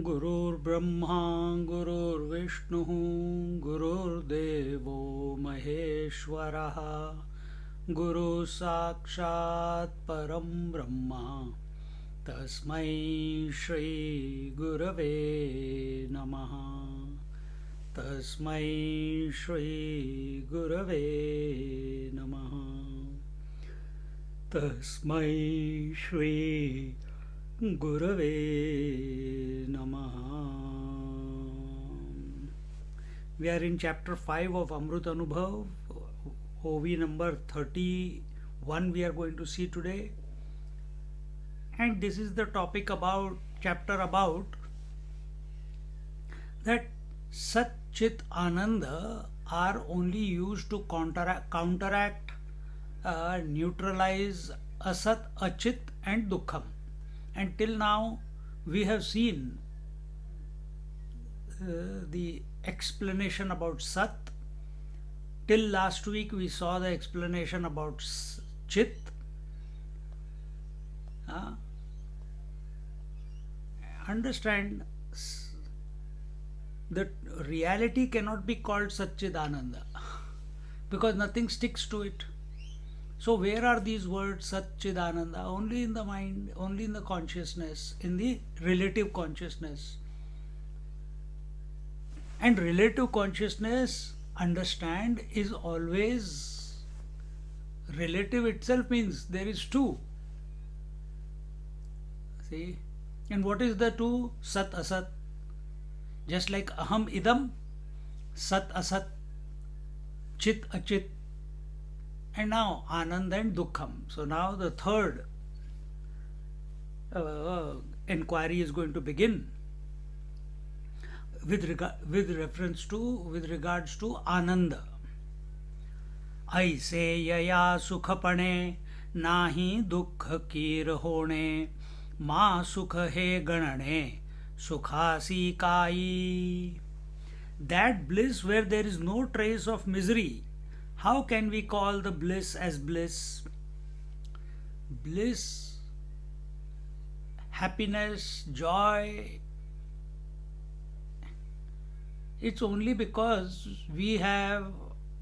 गुरुर्ब्रह्मा गुरुर्विष्णुः गुरुर्देवो महेश्वरः गुरुः साक्षात् परं ब्रह्म तस्मै श्री गुरवे नमः तस्मै श्री गुरवे नमः तस्मै श्री गुरवे नमः. We are in chapter 5 of Amrut Anubhav, OV number 31 we are going to see today, and this is the topic about chapter about that Sat, Chit, Ananda are only used to counteract, neutralize Asat, Achit and Dukkham. And till now we have seen the explanation about Sat. Till last week we saw the explanation about Chit. Understand that reality cannot be called Satchidananda because nothing sticks to it. So where are these words Satchidananda? Only in the mind, only in the consciousness, in the relative consciousness. And relative consciousness, understand, is always relative itself, means there is two. See? And what is the two? Sat Asat. Just like Aham Idam, Sat Asat, Chit Achit. And now Anand and Dukkham. So now the third inquiry is going to begin with regards to Ananda. ऐसे यया सुखपणे नाही दुःख कीर होणे मा सुख हे गणने सुखासी काई. That bliss where there is no trace of misery, how can we call the bliss as bliss? Bliss, happiness, joy, it's only because we have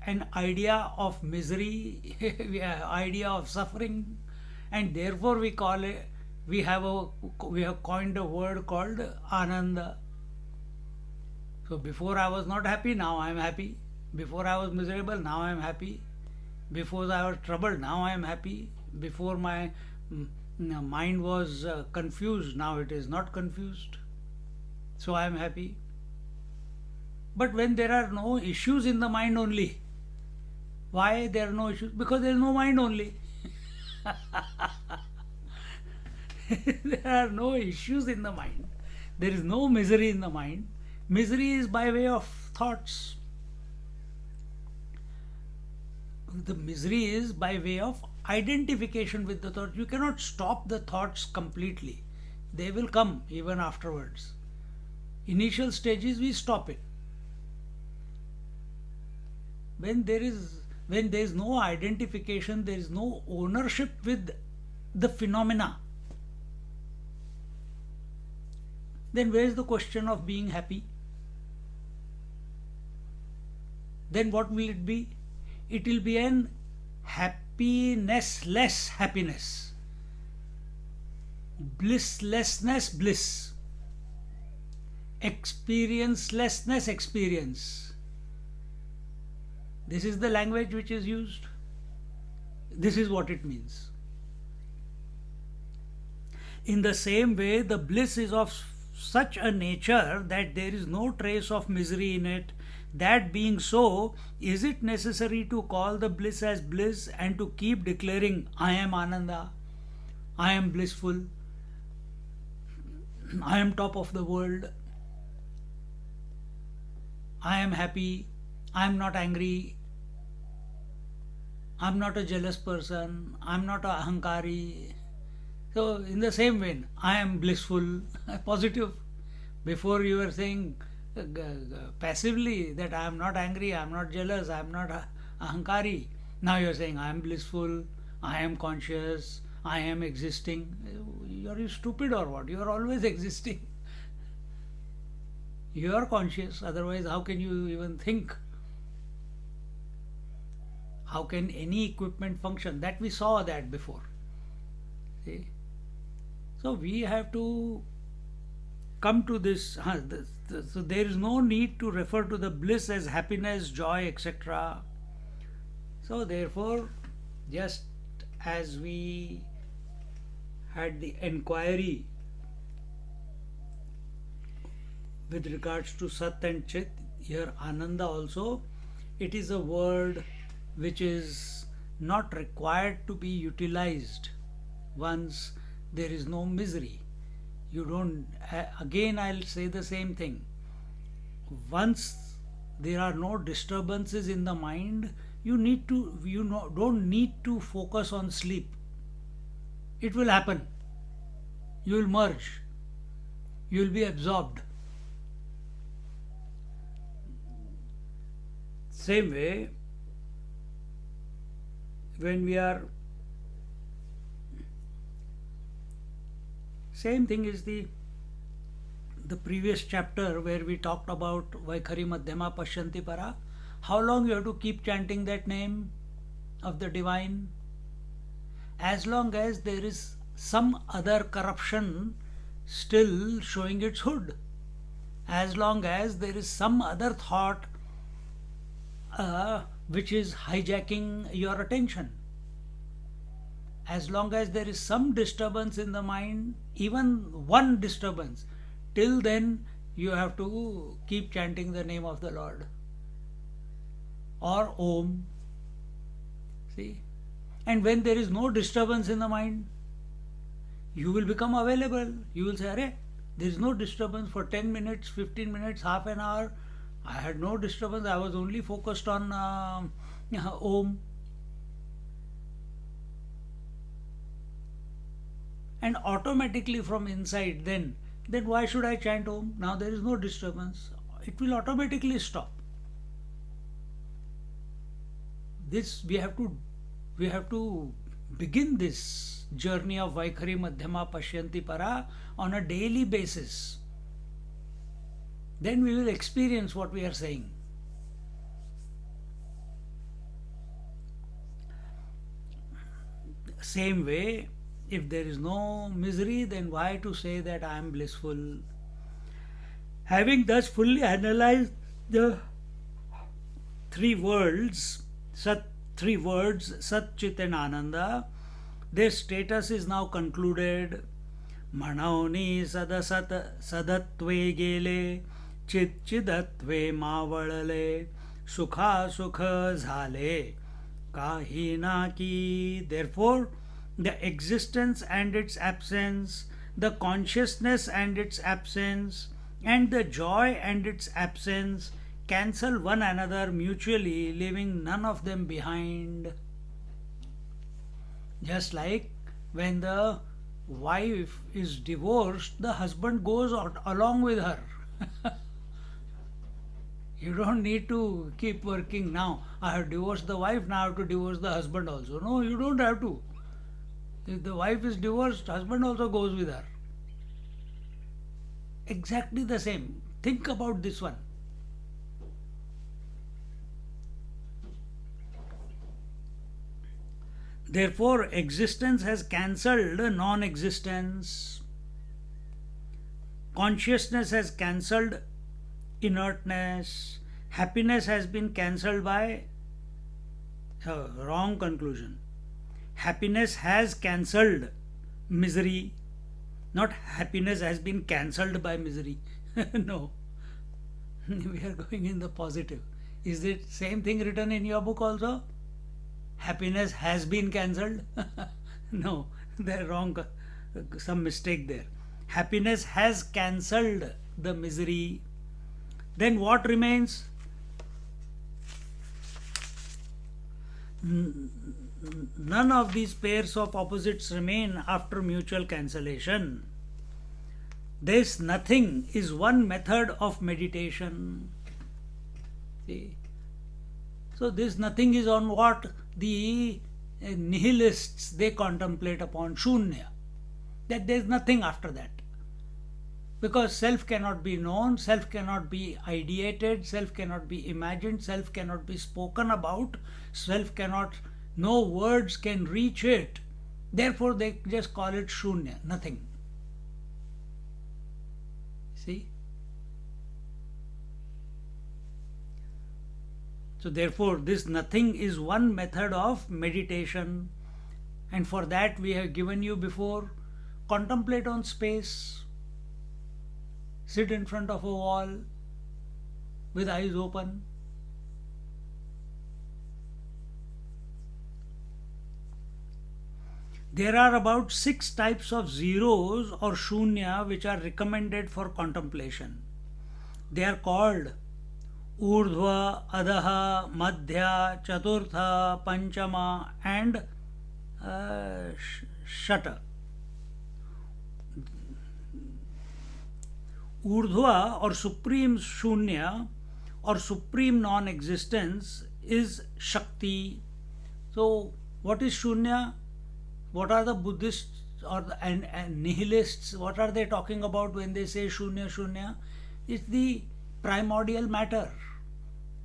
an idea of misery, we have idea of suffering, and therefore we call it, we have coined a word called Ananda. So before I was not happy, now I am happy. Before I was miserable, now I am happy. Before I was troubled, now I am happy. Before my mind was confused, now it is not confused. So I am happy. But when there are no issues in the mind only, why there are no issues? Because there is no mind only. There are no issues in the mind. There is no misery in the mind. Misery is by way of thoughts. The misery is by way of identification with the thought. You cannot stop the thoughts completely. They will come even afterwards. Initial stages we stop it. When there is no identification, there is no ownership with the phenomena, then where is the question of being happy? Then what will it be? It will be an happiness-less happiness, blisslessness bliss, experiencelessness experience. This is the language which is used. This is what it means. In the same way, the bliss is of such a nature that there is no trace of misery in it, That being so, is it necessary to call the bliss as bliss and to keep declaring, I am Ananda, I am blissful, I am top of the world, I am happy, I am not angry, I am not a jealous person, I am not a ahankari. So, in the same vein, I am blissful, positive. Before you were saying passively that I am not angry, I am not jealous, I am not ahankari. Now you are saying I am blissful, I am conscious, I am existing. Are you stupid or what? You are always existing. You are conscious, otherwise, how can you even think? How can any equipment function? That we saw that before. See? So we have to come to this. So there is no need to refer to the bliss as happiness, joy, etc. So therefore, just as we had the enquiry with regards to Sat and Chit, here Ananda also, it is a word which is not required to be utilized once there is no misery. You don't, again I'll say the same thing. Once there are no disturbances in the mind, don't need to focus on sleep. It will happen. You will merge. You will be absorbed. Same way, when we are, same thing is the previous chapter where we talked about Vaikhari Madhyama Pashyanti Para. How long you have to keep chanting that name of the divine? As long as there is some other corruption still showing its hood, as long as there is some other thought which is hijacking your attention, as long as there is some disturbance in the mind, even one disturbance, till then you have to keep chanting the name of the Lord or Om. See? And when there is no disturbance in the mind, you will become available. You will say, Arey, there is no disturbance for 10 minutes, 15 minutes, half an hour. I had no disturbance. I was only focused on Om. And automatically from inside, then why should I chant Om? Now there is no disturbance. It will automatically stop. This we have to begin this journey of Vaikhari Madhyama Pashyanti Para on a daily basis. Then we will experience what we are saying. Same way, if there is no misery, then why to say that I am blissful? Having thus fully analyzed the three words, Sat, Chit and Ananda, their status is now concluded. Manaoni sadasat sadatve gele, chit chidatve mawalale, sukha sukha zhale, kahina ki. Therefore, the existence and its absence, the consciousness and its absence, and the joy and its absence cancel one another mutually, leaving none of them behind. Just like when the wife is divorced, the husband goes out along with her. You don't need to keep working now. I have divorced the wife, now I have to divorce the husband also. No, you don't have to. If the wife is divorced, husband also goes with her. Exactly the same. Think about this one. Therefore, existence has cancelled non-existence. Consciousness has cancelled inertness. Happiness has been cancelled by wrong conclusion. Happiness has cancelled misery. Not happiness has been cancelled by misery. No. We are going in the positive. Is it same thing written in your book also? Happiness has been cancelled? No, they're wrong. Some mistake there. Happiness has cancelled the misery. Then what remains? None of these pairs of opposites remain after mutual cancellation. This nothing is one method of meditation. See? So this nothing is on what the nihilists they contemplate upon, shunya, that there is nothing after that. Because self cannot be known, self cannot be ideated, self cannot be imagined, self cannot be spoken about, self cannot, no words can reach it. Therefore they just call it shunya, nothing. See? So therefore this nothing is one method of meditation, and for that we have given you before, contemplate on space, sit in front of a wall with eyes open. There are about 6 types of zeros or shunya which are recommended for contemplation. They are called urdhva, adaha, madhya, chaturtha, panchama and shata. Urdhva or supreme shunya or supreme non-existence is Shakti. So what is shunya? What are the Buddhists or and nihilists, what are they talking about when they say shunya shunya? It's the primordial matter.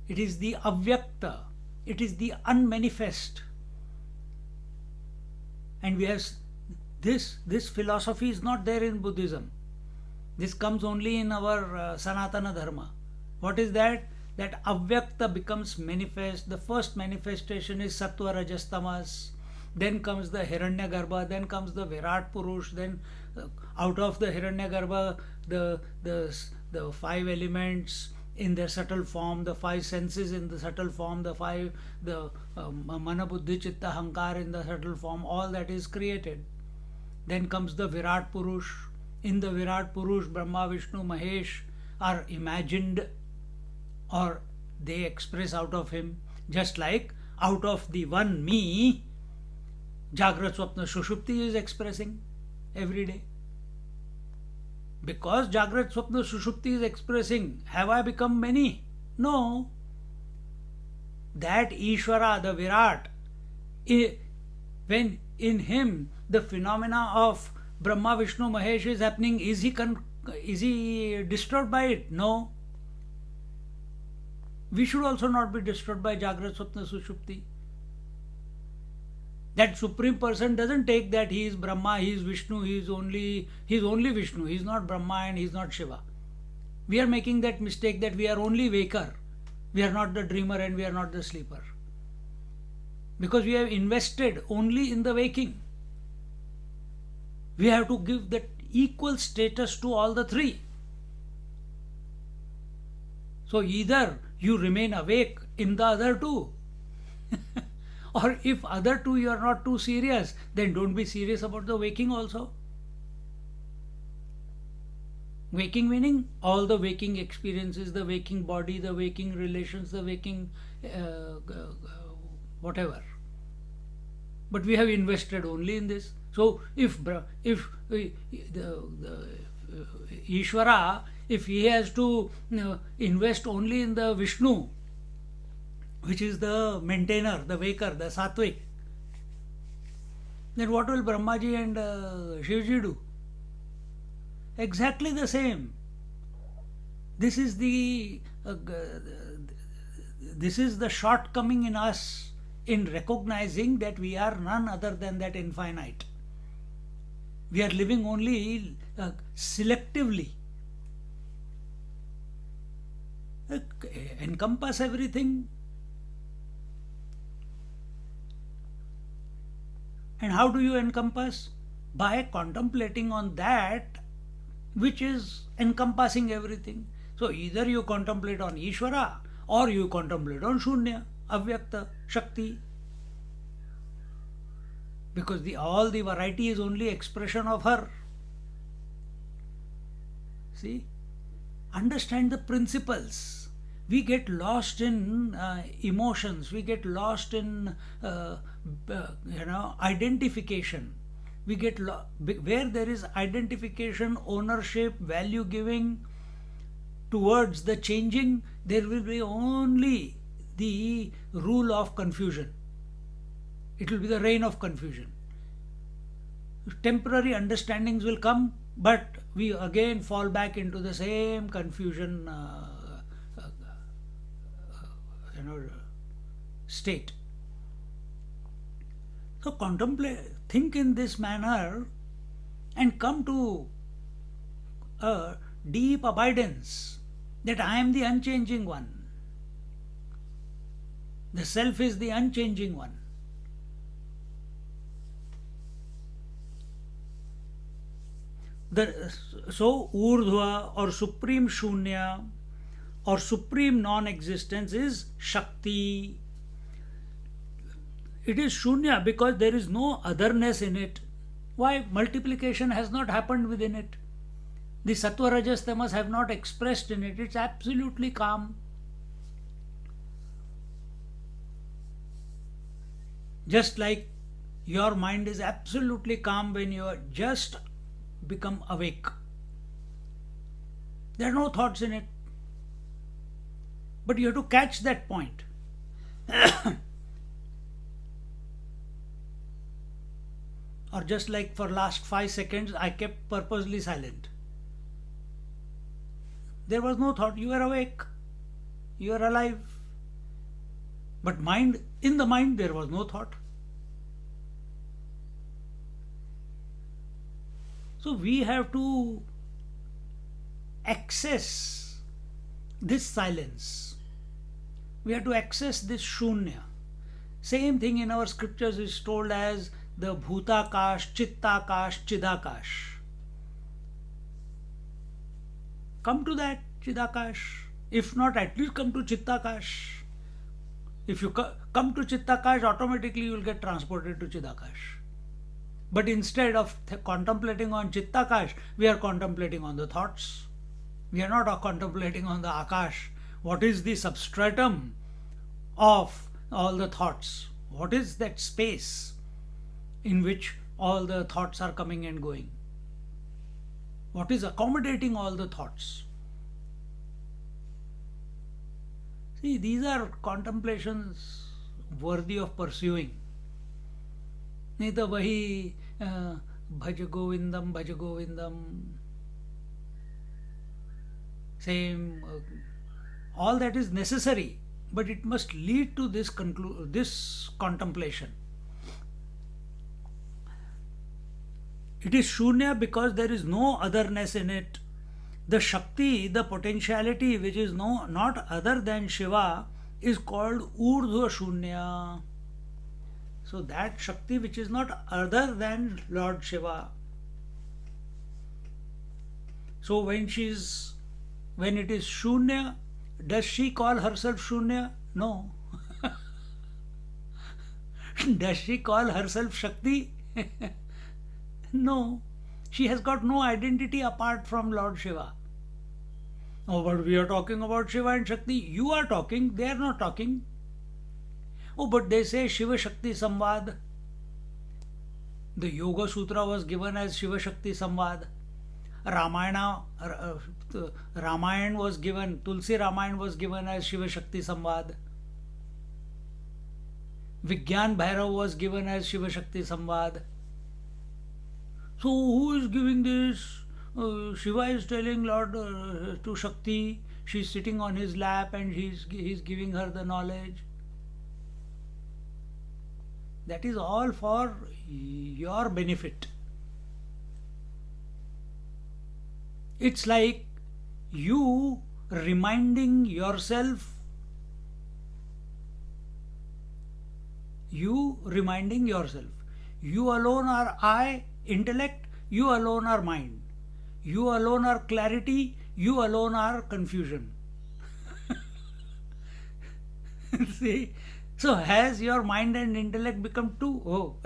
It is the avyakta. It is the unmanifest. And we have this philosophy is not there in Buddhism. This comes only in our Sanatana Dharma. What is that? That avyakta becomes manifest. The first manifestation is Sattva Rajas Tamas. Then comes the Hiranyagarbha, then comes the Virat Purush, then out of the Hiranyagarbha, the 5 elements in their subtle form, the 5 senses in the subtle form, the Mana Buddhi Chitta Hankar in the subtle form, all that is created. Then comes the Virat Purush. In the Virat Purush, Brahma, Vishnu, Mahesh are imagined, or they express out of him, just like out of the one me, Jagrat Swapna Sushupti is expressing every day. Because Jagrat Swapna Sushupti is expressing, have I become many? No. That Ishvara, the Virat, when in him the phenomena of Brahma, Vishnu, Mahesh is happening, is he disturbed by it? No. We should also not be disturbed by Jagrat Swapna Sushupti. That Supreme Person doesn't take that he is Brahma, he is Vishnu, he is only Vishnu, he is not Brahma and he is not Shiva. We are making that mistake that we are only waker. We are not the dreamer and we are not the sleeper. Because we have invested only in the waking. We have to give that equal status to all the 3. So either you remain awake in the other 2. Or if other 2 you are not too serious, then don't be serious about the waking also. Waking meaning all the waking experiences, the waking body, the waking relations, the waking whatever. But we have invested only in this. So if Ishvara, if he has to invest only in the Vishnu, which is the maintainer, the waker, the Sattvic, then what will Brahmaji and Shivji do? Exactly the same. This is the shortcoming in us in recognizing that we are none other than that infinite. We are living only selectively. Encompass everything. And how do you encompass? By contemplating on that which is encompassing everything. So either you contemplate on Ishvara or you contemplate on Shunya, Avyakta, Shakti. Because all the variety is only expression of her. See? Understand the principles. We get lost in emotions. We get lost in identification. We get where there is identification, ownership, value giving towards the changing, there will be only the rule of confusion. It will be the reign of confusion. Temporary understandings will come, but we again fall back into the same confusion state. So contemplate, think in this manner and come to a deep abidance that I am the unchanging one. The self is the unchanging one. So Urdhva or Supreme Shunya or Supreme non-existence is Shakti. It is Shunya because there is no otherness in it. Why? Multiplication has not happened within it. The Sattva, Rajas, Tamas have not expressed in it. It's absolutely calm. Just like your mind is absolutely calm when you are just become awake. There are no thoughts in it. But you have to catch that point. Or just like for last 5 seconds, I kept purposely silent. There was no thought. You were awake. You are alive. But in the mind, there was no thought. So we have to access this silence. We have to access this Shunya. Same thing in our scriptures is told as the Bhutakash, Chittakash, Chidakash. Come to that Chidakash. If not, at least come to Chittakash. If you come to Chittakash, automatically you will get transported to Chidakash. But instead of contemplating on Chittakash, we are contemplating on the thoughts. We are not contemplating on the Akash. What is the substratum of all the thoughts? What is that space in which all the thoughts are coming and going? What is accommodating all the thoughts? See, these are contemplations worthy of pursuing. नहीं तो वही भज गोविंदम same all that is necessary, but it must lead to this contemplation. It is Shunya because there is no otherness in it. The Shakti, the potentiality which is not other than Shiva, is called Urdhva Shunya. So that Shakti which is not other than Lord Shiva. So when it is Shunya, does she call herself Shunya? No. Does she call herself Shakti? No. She has got no identity apart from Lord Shiva. Oh, but we are talking about Shiva and Shakti. You are talking, they are not talking. Oh, but they say Shiva Shakti Samvad. The Yoga Sutra was given as Shiva Shakti Samvad. Ramayana was given, Tulsi Ramayana was given as Shiva Shakti Samvad. Vigyan Bhairav was given as Shiva Shakti Samvad. So who is giving this? Shiva is telling Lord to Shakti, she is sitting on his lap and he is giving her the knowledge. That is all for your benefit. It's like you reminding yourself, you alone are I, intellect, you alone are mind. You alone are clarity, You alone are confusion. See, so has your mind and intellect become two?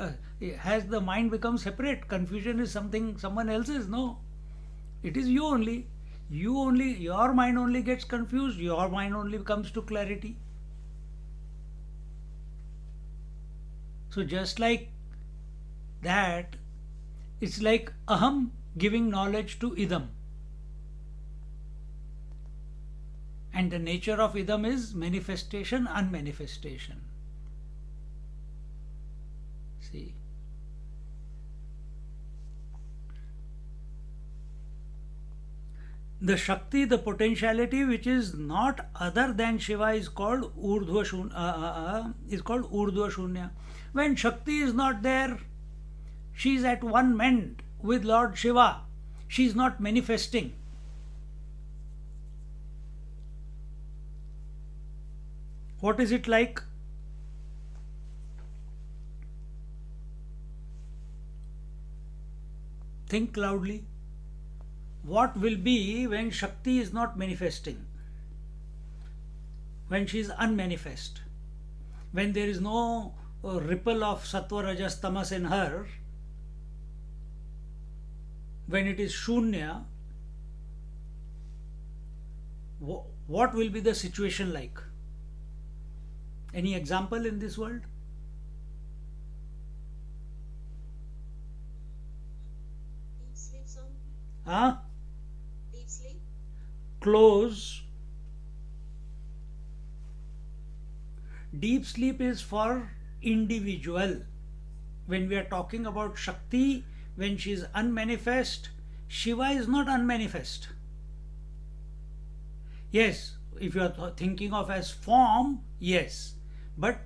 Has the mind become separate? Confusion is something someone else's? No, it is you only. You only, your mind only gets confused. Your mind only comes to clarity. So just like that, it's like aham giving knowledge to idam. And the nature of idam is manifestation, unmanifestation. See. The Shakti, the potentiality which is not other than Shiva is called Urdhva Shunya. When Shakti is not there, she is at one ment with Lord Shiva. She is not manifesting. What is it like? Think loudly. What will be when Shakti is not manifesting? When she is unmanifest? When there is no ripple of Sattva, Rajas, Tamas in her? When it is Shunya? What will be the situation like? Any example in this world? Deep sleep, sir. Huh? Deep sleep. Close. Deep sleep is for individual. When we are talking about Shakti, when she is unmanifest, Shiva is not unmanifest. Yes, if you are thinking of as form, yes. But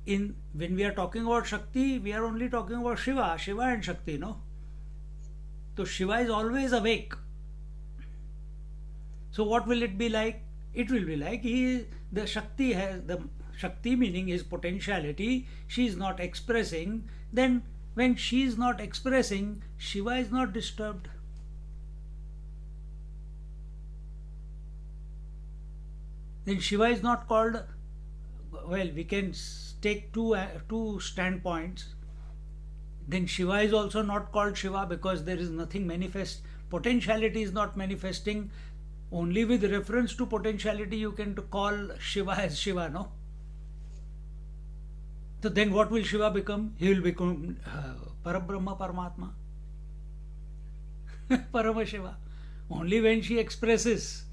when we are talking about Shakti, we are only talking about Shiva and Shakti, no? So Shiva is always awake. So what will it be like? It will be like the Shakti meaning his potentiality, she is not expressing. Then when she is not expressing, Shiva is not disturbed. Then Shiva is not called. Well, we can take two standpoints. Then Shiva is also not called Shiva because there is nothing manifest. Potentiality is not manifesting. Only with reference to potentiality you can call Shiva as Shiva, no? So then what will Shiva become? He will become Parabrahma, Paramatma. Paramashiva. Only when she expresses,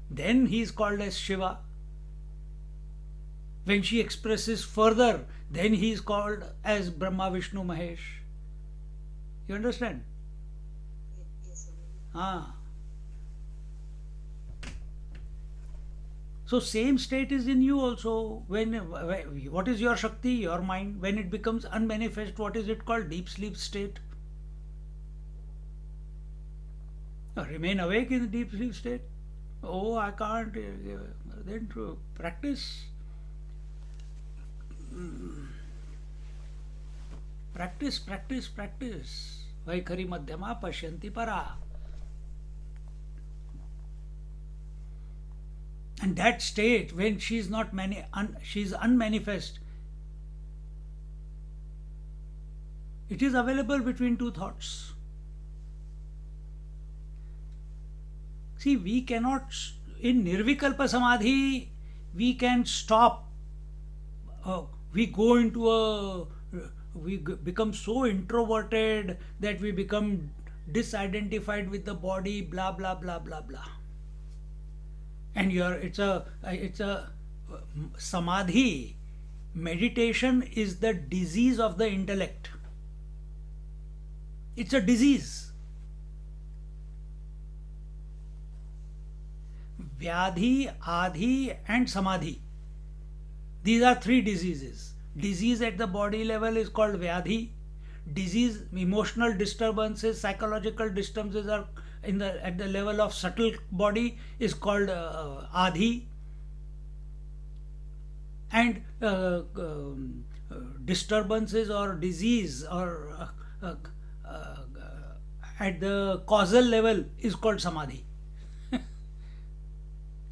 then he is called as Shiva. When she expresses further, then he is called as Brahma, Vishnu, Mahesh. You understand? Yes, sir. Ah. So same state is in you also. What is your Shakti, your mind? When it becomes unmanifest, what is it called? Deep sleep state. Remain awake in the deep sleep state. Oh, I can't. Then practice. Practice. Vaikhari madhyama pashyanti para. And that state, when she is not she is unmanifest, it is available between two thoughts. See, we cannot, in Nirvikalpa Samadhi, we can stop. We go into we become so introverted that we become disidentified with the body, blah, blah, blah, blah, blah. And it's a samadhi. Meditation is the disease of the intellect. It's a disease. Vyadhi, Adhi and Samadhi. These are three diseases. Disease at the body level is called Vyadhi. Disease, emotional disturbances, psychological disturbances are at the level of subtle body is called Adhi. And disturbances or disease or at the causal level is called Samadhi.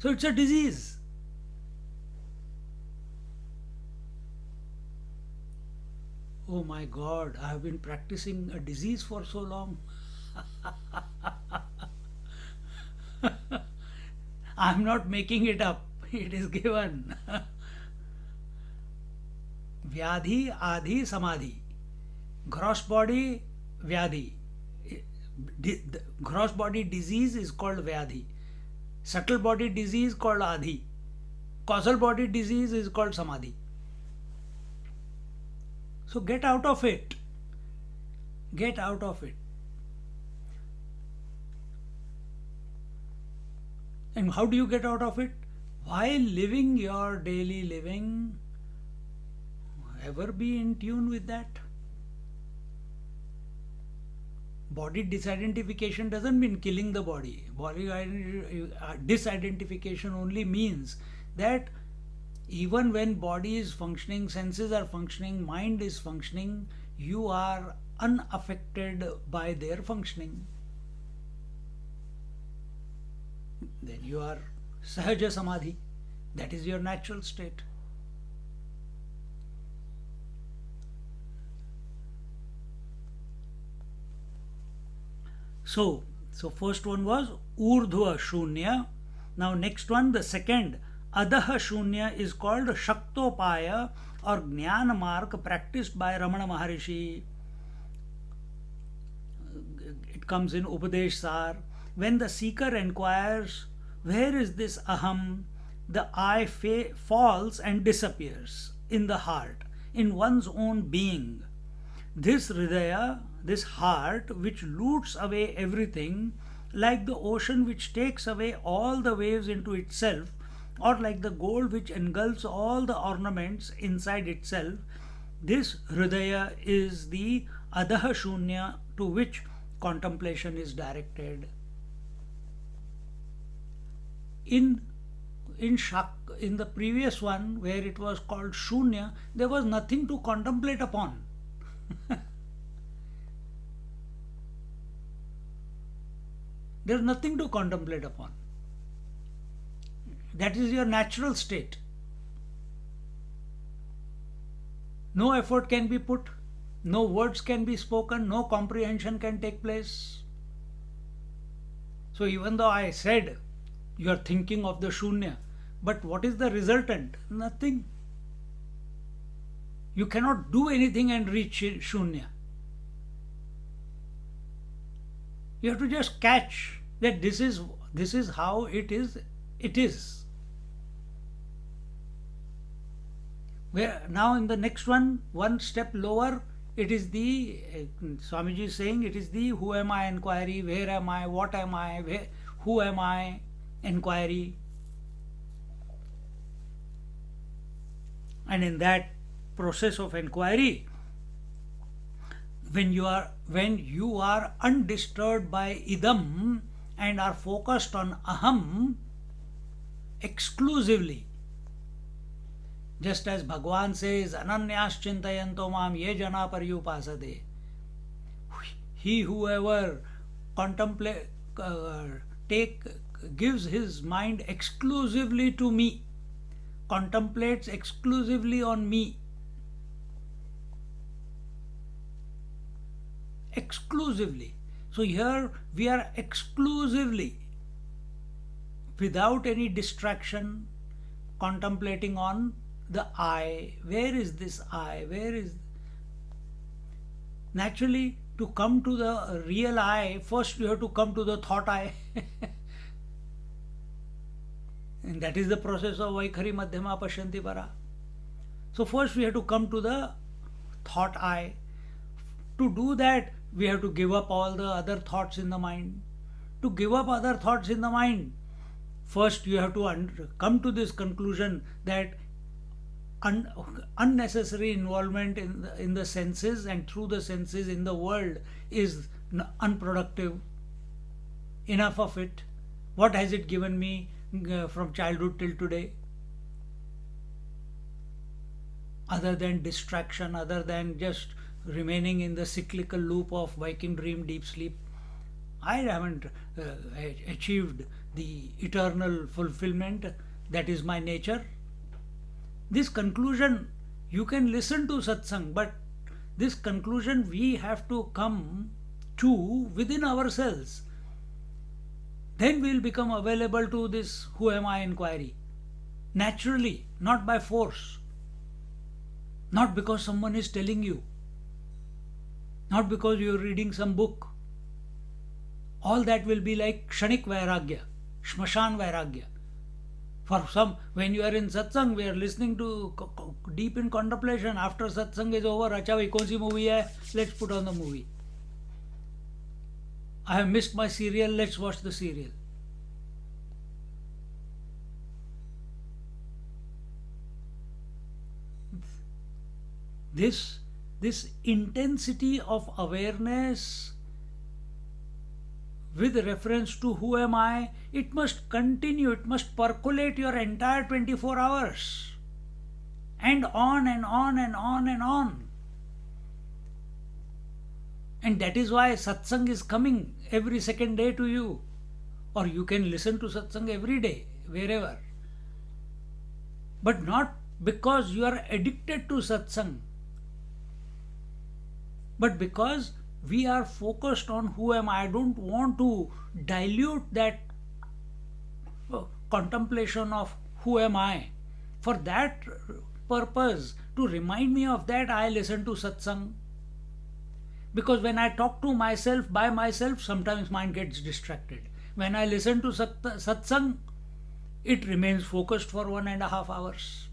So it's a disease. Oh my God, I have been practicing a disease for so long. I'm not making it up, it is given. Vyadhi, Adhi, Samadhi. Gross body, Vyadhi. The gross body disease is called Vyadhi. Subtle body disease called Adhi. Causal body disease is called Samadhi. So get out of it. Get out of it. And how do you get out of it? While living your daily living, ever be in tune with that. Body disidentification doesn't mean killing the body. Body disidentification only means that even when body is functioning, senses are functioning, mind is functioning, you are unaffected by their functioning. Then you are Sahaja Samadhi. That is your natural state. So first one was Urdhva Shunya. Now next one, the second, Adaha Shunya, is called Shaktopaya or Jnana Marg practiced by Ramana Maharishi. It comes in Upadesh Sar. When the seeker inquires, where is this Aham? The I falls and disappears in the heart, in one's own being. This Hridaya, this heart which loots away everything, like the ocean which takes away all the waves into itself, or like the gold which engulfs all the ornaments inside itself, this Hridaya is the Adaha Shunya to which contemplation is directed. In the previous one, where it was called Shunya, there was nothing to contemplate upon. There is nothing to contemplate upon. That is your natural state. No effort can be put, no words can be spoken, no comprehension can take place. So even though I said you are thinking of the Shunya, but what is the resultant? Nothing. You cannot do anything and reach Shunya. You have to just catch that this is how it is. It is. Where now in the next one step lower, it is the Swamiji is saying it is the who am I inquiry, where am I, what am I, who am I inquiry. And in that process of inquiry, when you are undisturbed by idam and are focused on aham exclusively, just as Bhagavan says, Ananyas chintayanto mam ye jana paryupasade. Whoever gives his mind exclusively to me, contemplates exclusively on me, exclusively. So here we are exclusively, without any distraction, contemplating on the I. Where is this I? Where is... Naturally, to come to the real I, first you have to come to the thought I. And that is the process of Vaikhari Madhyama Pashyanti Para. So first we have to come to the thought I. To do that, we have to give up all the other thoughts in the mind. To give up other thoughts in the mind, first you have to come to this conclusion that unnecessary involvement in the senses and through the senses in the world is unproductive. Enough of it. What has it given me from childhood till today? Other than distraction, other than just remaining in the cyclical loop of waking dream, deep sleep. I haven't achieved the eternal fulfillment, that is my nature. This conclusion, you can listen to satsang, but this conclusion we have to come to within ourselves. Then we will become available to this who am I inquiry. Naturally, not by force. Not because someone is telling you. Not because you are reading some book. All that will be like kshanik vairagya, shmashan vairagya. For some, when you are in satsang, we are listening to deep in contemplation. After satsang is over, acha bhai kaun si movie hai? Let's put on the movie. I have missed my serial, let's watch the serial. This intensity of awareness with reference to who am I, it must continue, it must percolate your entire 24 hours. And on and on and on and on. And that is why satsang is coming every second day to you. Or you can listen to satsang every day, wherever. But not because you are addicted to satsang, but because we are focused on who am I. I don't want to dilute that contemplation of who am I. For that purpose, to remind me of that, I listen to satsang. Because when I talk to myself by myself, sometimes mind gets distracted. When I listen to satsang, it remains focused for 1.5 hours.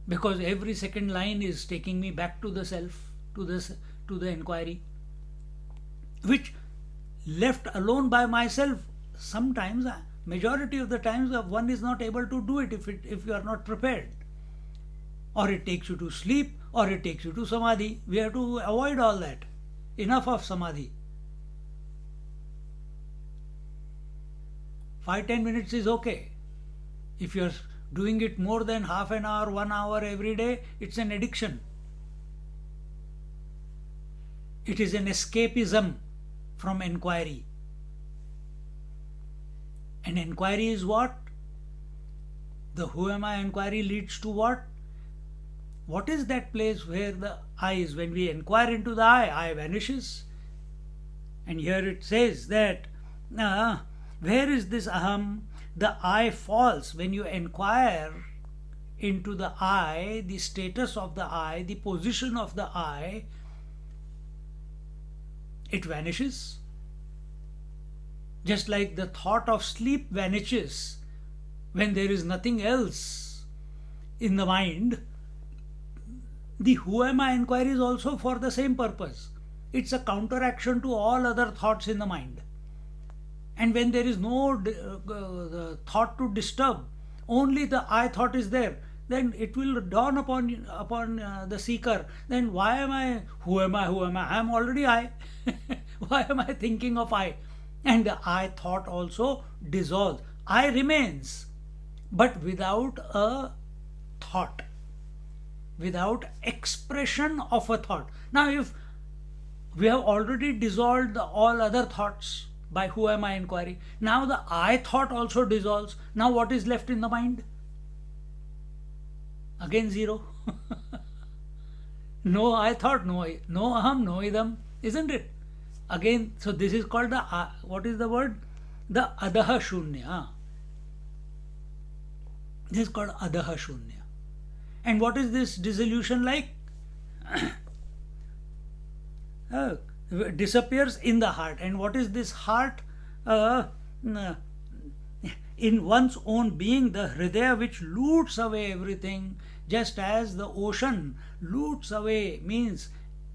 Because every second line is taking me back to the self, to the inquiry. Which, left alone by myself, sometimes, majority of the times, one is not able to do it if you are not prepared. Or it takes you to sleep, or it takes you to samadhi. We have to avoid all that. Enough of samadhi. 5-10 minutes is okay. If you are doing it more than half an hour, 1 hour every day, it's an addiction. It is an escapism from inquiry. And inquiry is what? The who am I inquiry leads to what? What is that place where the I is? When we inquire into the I vanishes. And here it says that, where is this aham? The I falls. When you inquire into the I, the status of the I, the position of the I, it vanishes. Just like the thought of sleep vanishes when there is nothing else in the mind, the who am I inquiry is also for the same purpose. It's a counteraction to all other thoughts in the mind. And when there is no thought to disturb, only the I thought is there, then it will dawn upon the seeker. Then why am I? Who am I? Who am I? I am already I. Why am I thinking of I? And the I thought also dissolves. I remains, but without a thought, without expression of a thought. Now, if we have already dissolved all other thoughts by who am I inquiry, now the I thought also dissolves. Now what is left in the mind? Again zero. No I thought, no aham, no idam, isn't it? Again, so this is called the, what is the word? The adaha shunya. This is called adaha shunya. And what is this dissolution like? Disappears in the heart. And what is this heart? In one's own being, the hridaya which loots away everything, just as the ocean loots away, means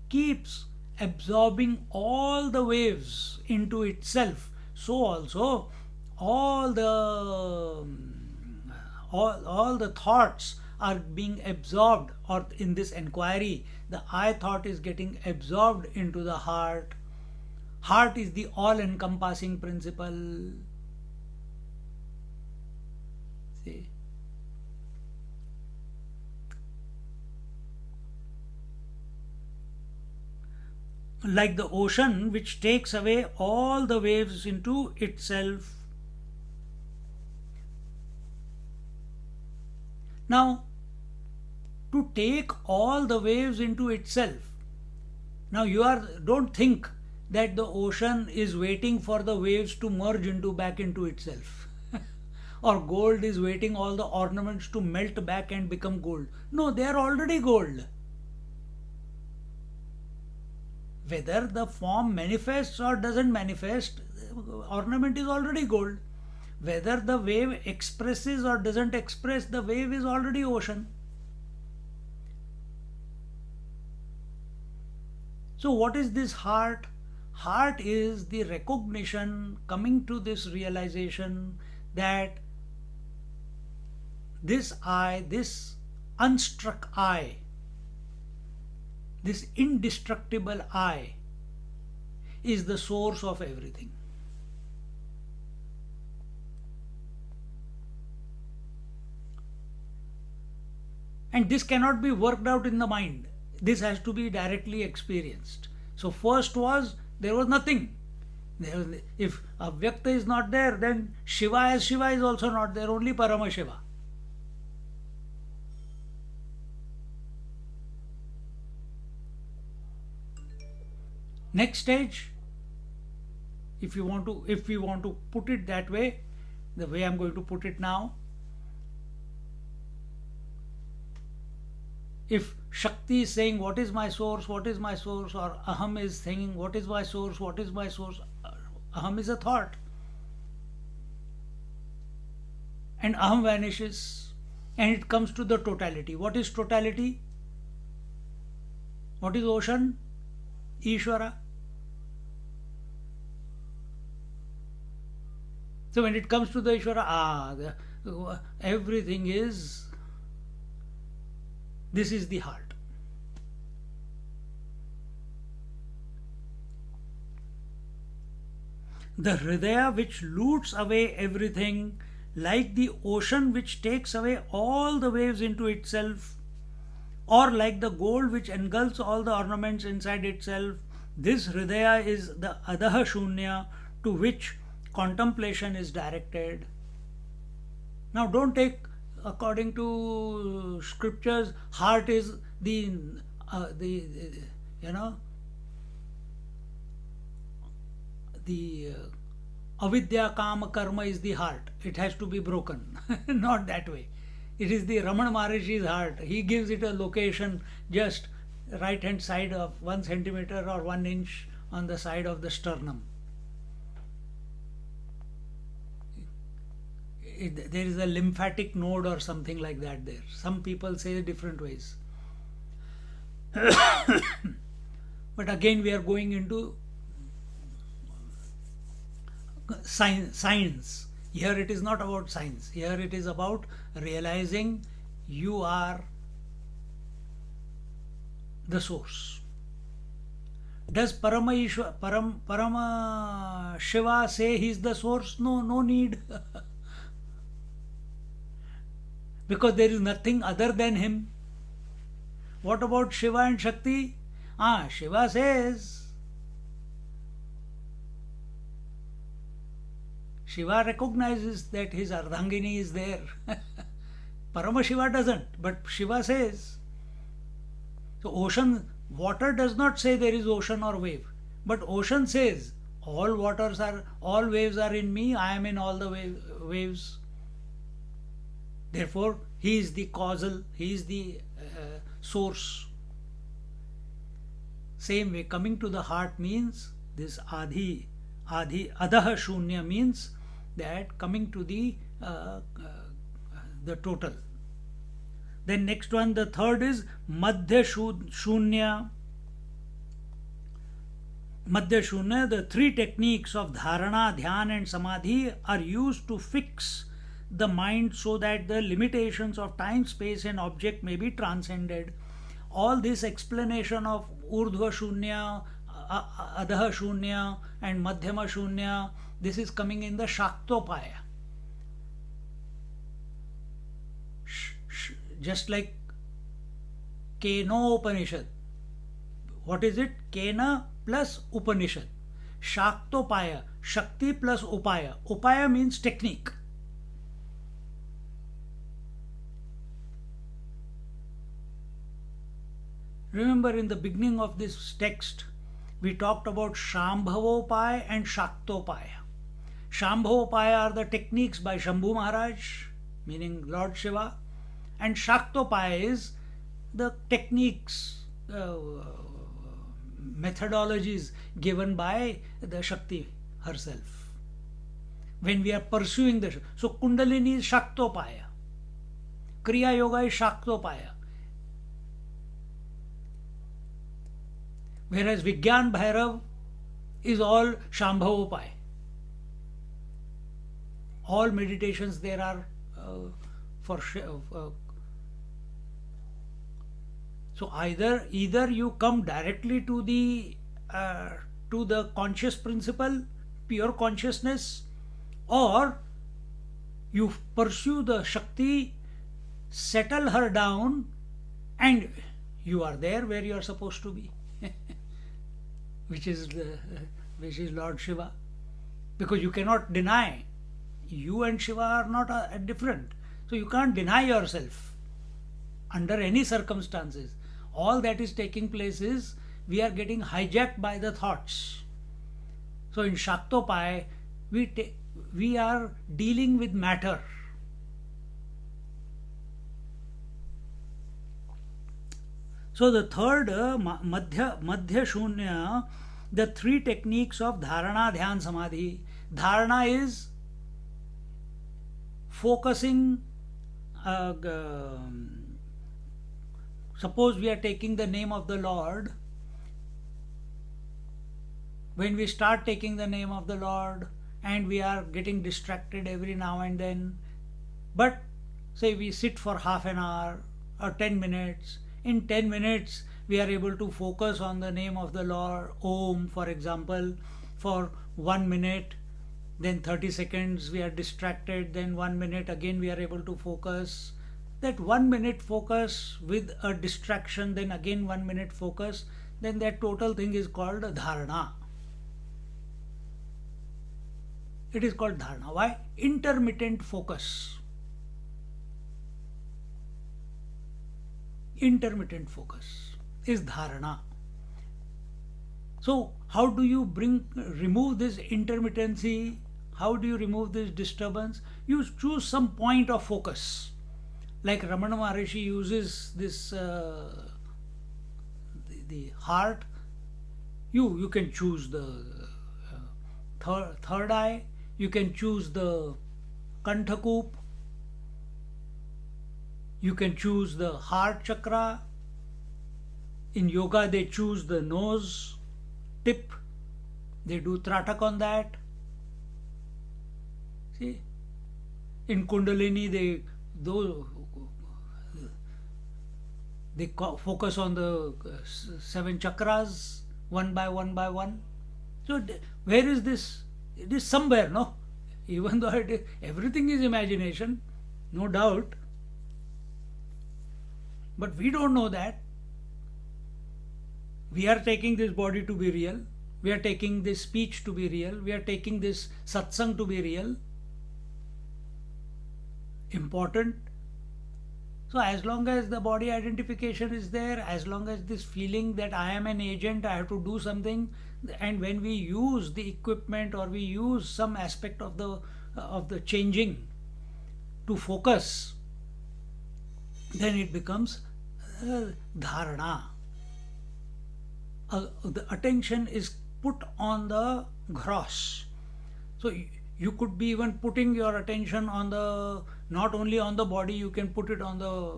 keeps absorbing all the waves into itself. So also all the thoughts are being absorbed, or in this inquiry, the I thought is getting absorbed into the heart. Heart is the all-encompassing principle. See? Like the ocean which takes away all the waves into itself. Now, to take all the waves into itself, now don't think that the ocean is waiting for the waves to merge into back into itself. Or gold is waiting all the ornaments to melt back and become gold. No, they are already gold. Whether the form manifests or doesn't manifest, ornament is already gold. Whether the wave expresses or doesn't express, the wave is already ocean. So, what is this heart? Heart is the recognition, coming to this realization that this I, this unstruck I, this indestructible I, is the source of everything. And this cannot be worked out in the mind. This has to be directly experienced. So first was, there was nothing. If Avyakta is not there, then Shiva as Shiva is also not there, only Paramashiva. Next stage, if we want to put it that way, the way I'm going to put it now, if Shakti is saying what is my source, what is my source, or Aham is saying what is my source, what is my source, Aham is a thought, and Aham vanishes and it comes to the totality. What is totality? What is ocean? Ishvara. So when it comes to the Ishvara, everything is, this is the heart. The Hridaya which loots away everything, like the ocean which takes away all the waves into itself, or like the gold which engulfs all the ornaments inside itself, this Hridaya is the Adaha Shunya to which contemplation is directed. Now don't take, according to scriptures, heart is the avidya kama karma is the heart. It has to be broken. Not that way. It is the Ramana Maharishi's heart. He gives it a location just right hand side of 1 centimeter or 1 inch on the side of the sternum. There is a lymphatic node or something like that there. Some people say different ways. But again we are going into science. Here it is not about science. Here it is about realizing you are the source. Does Parama Shiva say he is the source? No, no need. Because there is nothing other than him. What about Shiva and Shakti? Shiva says, Shiva recognizes that his Ardhangini is there. Paramashiva doesn't, but Shiva says. So water does not say there is ocean or wave, but ocean says all waves are in me, I am in all the waves. Therefore, he is the causal, he is the source. Same way, coming to the heart means this Adaha Shunya means that coming to the total. Then next one, the third is Madhya Shunya. Madhya Shunya, the three techniques of Dharana, Dhyan and Samadhi are used to fix the mind so that the limitations of time, space and object may be transcended. All this explanation of Urdhva Shunya, Adaha Shunya and Madhyama Shunya, this is coming in the Shaktopaya. Just like Keno Upanishad. What is it? Kena plus Upanishad. Shaktopaya, Shakti plus Upaya. Upaya means technique. Remember, in the beginning of this text, we talked about Shambhavopaya and Shaktopaya. Shambhavopaya are the techniques by Shambhu Maharaj, meaning Lord Shiva, and Shaktopaya is the techniques, methodologies given by the Shakti herself. When we are pursuing the so Kundalini is Shaktopaya, Kriya Yoga is Shaktopaya, whereas Vigyan Bhairav is all Shambhavopaya. All meditations there are for so either you come directly to the conscious principle, pure consciousness, or you pursue the Shakti, settle her down, and you are there where you are supposed to be, which is Lord Shiva, because you cannot deny. You and Shiva are not different, so you can't deny yourself under any circumstances. All that is taking place is we are getting hijacked by the thoughts. So in Shaktopaya, we are dealing with matter. So the third, Madhya Shunya, the three techniques of Dharana, Dhyan, Samadhi. Dharana is focusing. Suppose we are taking the name of the Lord. When we start taking the name of the Lord and we are getting distracted every now and then, but say we sit for half an hour or 10 minutes, in 10 minutes we are able to focus on the name of the Lord, Om for example, for 1 minute, then 30 seconds we are distracted, then 1 minute again we are able to focus. That 1 minute focus with a distraction, then again 1 minute focus, then that total thing is called dharana. It is called dharana. Why? Intermittent focus. Intermittent focus is dharana. So how do you remove this intermittency? How do you remove this disturbance? You choose some point of focus. Like Ramana Maharishi uses this the heart. You can choose the third eye. You can choose the Kanthakoop. You can choose the heart chakra. In yoga, they choose the nose tip. They do Tratak on that. See, in Kundalini, they focus on the 7 chakras one by one. So where is this? It is somewhere, no? Even though everything is imagination, no doubt. But we don't know that. We are taking this body to be real. We are taking this speech to be real. We are taking this satsang to be real. Important. So as long as the body identification is there, as long as this feeling that I am an agent, I have to do something, and when we use the equipment or we use some aspect of the changing to focus, then it becomes dharana. The attention is put on the gross. So you could be even putting your attention on not only on the body, you can put it on the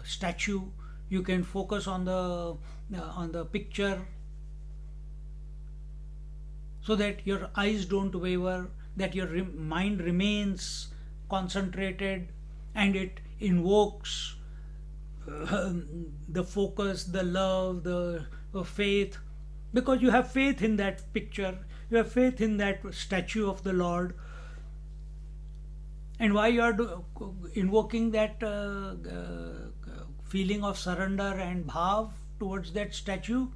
statue, you can focus on the picture, so that your eyes don't waver, that your mind remains concentrated, and it invokes the focus, the love, the faith, because you have faith in that picture, you have faith in that statue of the Lord. And why you are invoking that feeling of surrender and bhav towards that statue?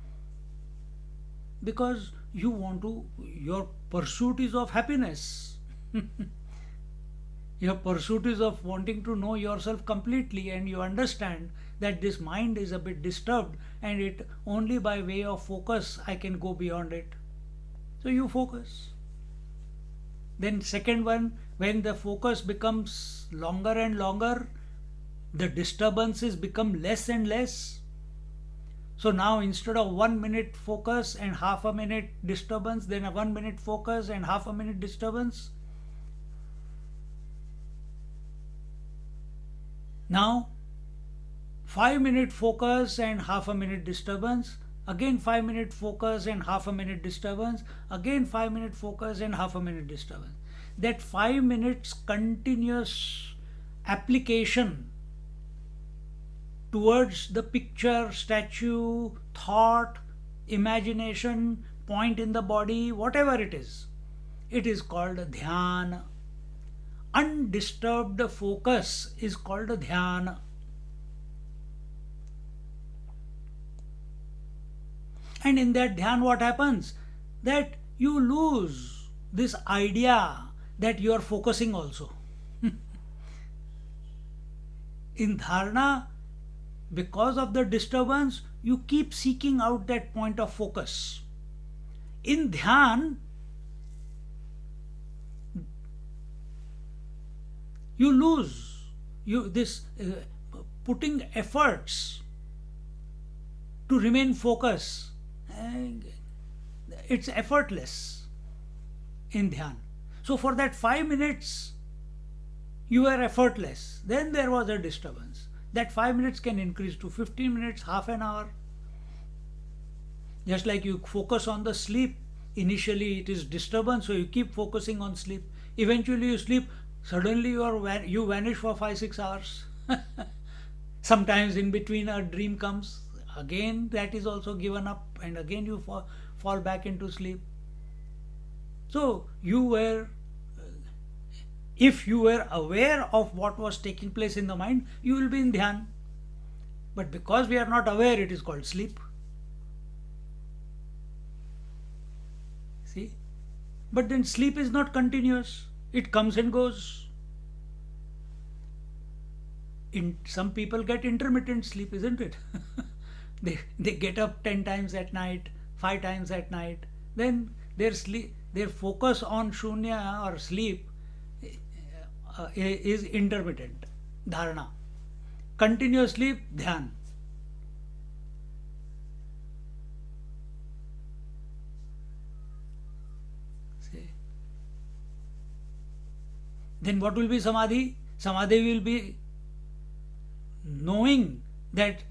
Because your pursuit is of happiness. Your pursuit is of wanting to know yourself completely, and you understand that this mind is a bit disturbed, and it only by way of focus I can go beyond it. So you focus. Then second one, when the focus becomes longer and longer, the disturbances become less and less. So now instead of 1 minute focus and half a minute disturbance, then a 1 minute focus and half a minute disturbance. Now 5 minute focus and half a minute disturbance, again 5 minute focus and half a minute disturbance, again 5 minute focus and half a minute disturbance. That 5 minutes continuous application towards the picture, statue, thought, imagination, point in the body, whatever it is called dhyana. Undisturbed focus is called dhyana. And in that dhyan, what happens? That you lose this idea that you are focusing also. In dharana, because of the disturbance, you keep seeking out that point of focus. In dhyan, you lose this putting efforts to remain focused. It's effortless in dhyan. So for that 5 minutes, you were effortless. Then there was a disturbance. That 5 minutes can increase to 15 minutes, half an hour. Just like you focus on the sleep, initially it is disturbance, so you keep focusing on sleep. Eventually you sleep, suddenly you vanish for 5-6 hours. Sometimes in between a dream comes, again that is also given up, and again you fall back into sleep. So if you were aware of what was taking place in the mind, you will be in dhyan. But because we are not aware, it is called sleep. See? But then sleep is not continuous. It comes and goes. Some people get intermittent sleep, isn't it? They get up 10 times at night, 5 times at night. Then their focus on shunya or sleep is intermittent, dharana. Continuous sleep, dhyan. See? Then what will be samadhi? Samadhi will be knowing that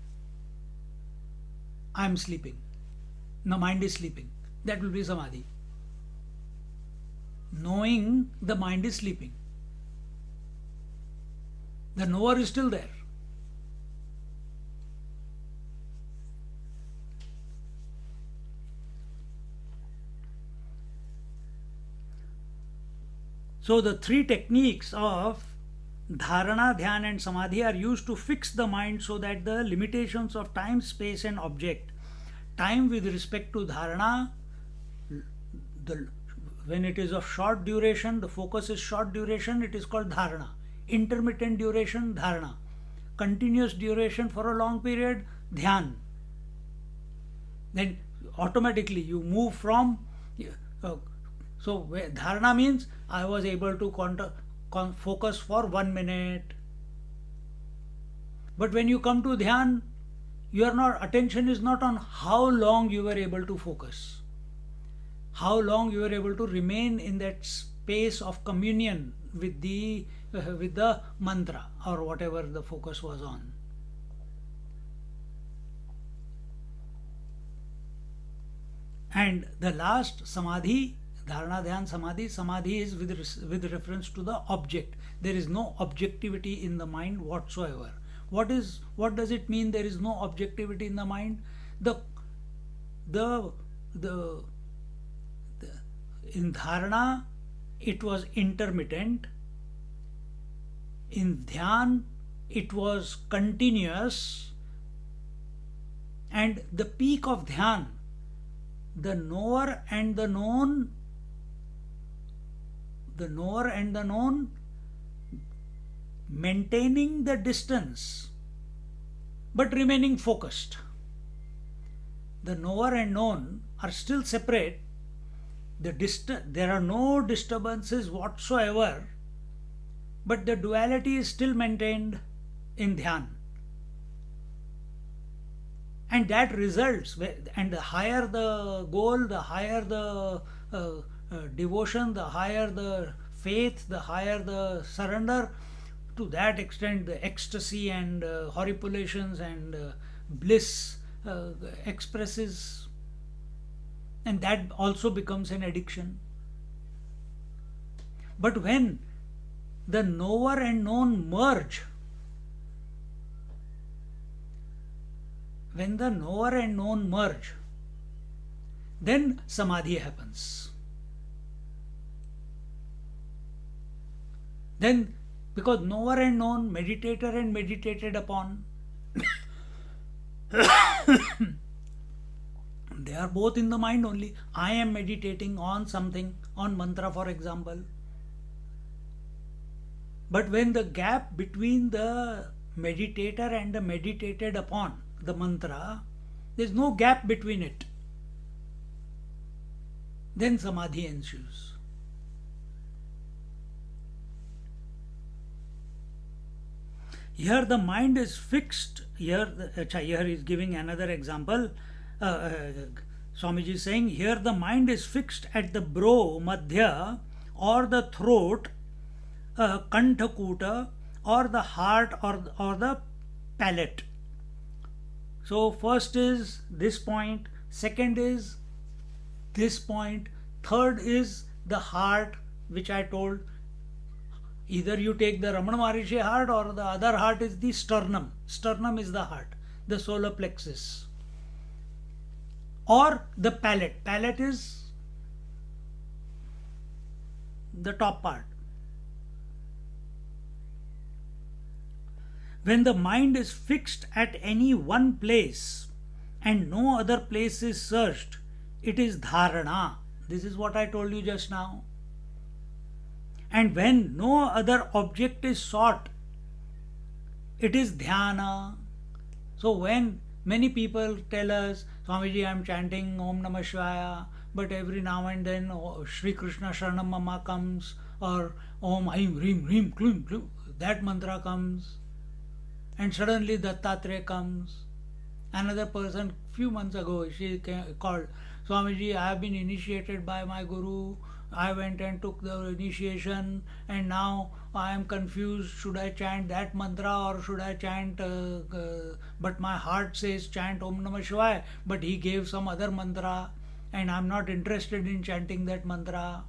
I am sleeping. The mind is sleeping. That will be samadhi. Knowing the mind is sleeping. The knower is still there. So the three techniques of dharana, dhyan and samadhi are used to fix the mind so that the limitations of time, space and object. Time with respect to dharana, when it is of short duration, the focus is short duration, it is called dharana. Intermittent duration, dharana. Continuous duration for a long period, dhyan. Then automatically you move from so dharana means I was able to focus for 1 minute. But when you come to dhyan, your attention is not on how long you were able to focus, how long you were able to remain in that space of communion with the mantra or whatever the focus was on. And the last samadhi, dharana, dhyan, samadhi is with reference to the object. There is no objectivity in the mind whatsoever. What does it mean there is no objectivity in the mind? In dharana it was intermittent. In dhyan it was continuous. And the peak of dhyan, the knower and the known maintaining the distance but remaining focused. The knower and known are still separate. There are no disturbances whatsoever, but the duality is still maintained in dhyan. And that results, and the higher the goal, the higher the devotion, the higher the faith, the higher the surrender, to that extent the ecstasy and horripulations and bliss expresses, and that also becomes an addiction. But when the knower and known merge, then samadhi happens. Then, because knower and known, meditator and meditated upon, they are both in the mind only. I am meditating on something, on mantra for example. But when the gap between the meditator and the meditated upon, the mantra, there is no gap between it, then samadhi ensues. Here the mind is fixed. Here is giving another example. Swamiji is saying, here the mind is fixed at the brow, madhya, or the throat, kanthakuta, or the heart, or the palate. So first is this point, second is this point, third is the heart, which I told. Either you take the Ramana Maharishi heart, or the other heart is the sternum. Sternum is the heart, the solar plexus. Or the palate. Palate is the top part. When the mind is fixed at any one place and no other place is searched, it is dharana. This is what I told you just now. And when no other object is sought, it is dhyana. So when many people tell us, Swamiji, I am chanting Om Namah Shivaya, but every now and then Shri Krishna Sharanam Mama comes, or Om Aim Rim Rim Klum Klum, that mantra comes, and suddenly Dattatreya comes. Another person, few months ago, she called, Swamiji, I have been initiated by my Guru. I went and took the initiation, and now I am confused. Should I chant that mantra or should I chant? But my heart says chant Om Namah Shivaya, but he gave some other mantra, and I am not interested in chanting that mantra.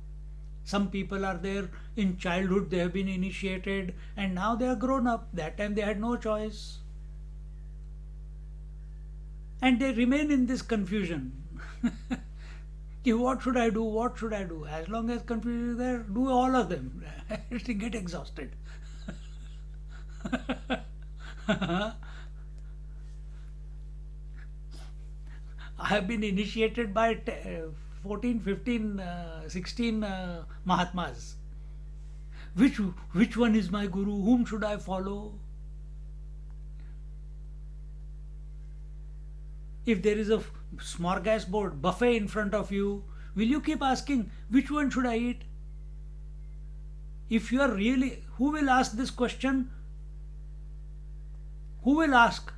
Some people are there, in childhood they have been initiated, and now they are grown up. That time they had no choice. And they remain in this confusion. What should I do? What should I do? As long as confusion is there, do all of them. Get exhausted. I have been initiated by 14, 15, 16 Mahatmas. Which one is my Guru? Whom should I follow? If there is a smorgasbord buffet in front of you, will you keep asking, which one should I eat? If you are really, who will ask this question? Who will ask,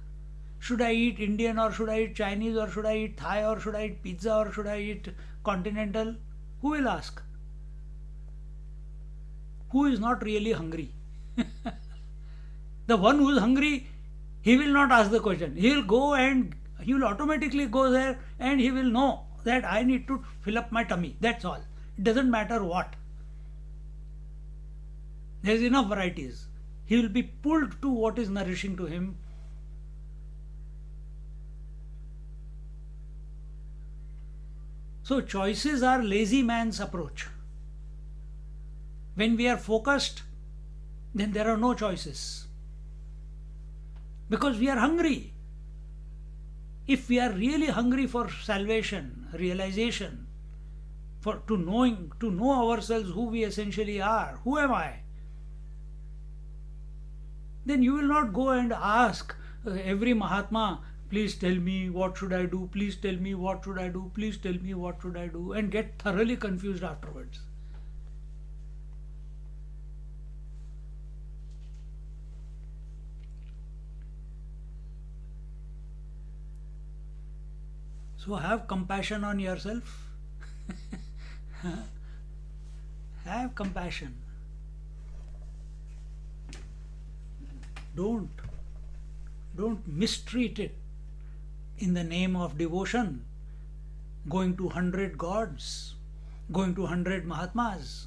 should I eat Indian or should I eat Chinese or should I eat Thai or should I eat pizza or should I eat continental? Who will ask? Who is not really hungry? The one who is hungry, he will not ask the question. He will go and he will automatically go there and he will know that I need to fill up my tummy. That's all. It doesn't matter what. There is enough varieties. He will be pulled to what is nourishing to him. So choices are lazy man's approach. When we are focused, then there are no choices. Because we are hungry. If we are really hungry for salvation, realization, to know ourselves who we essentially are, who am I? then you will not go and ask every Mahatma, please tell me what should I do, please tell me what should I do, please tell me what should I do, and get thoroughly confused afterwards. So have compassion on yourself. Have compassion. Don't don't mistreat it in the name of devotion, going to 100 gods, going to 100 Mahatmas.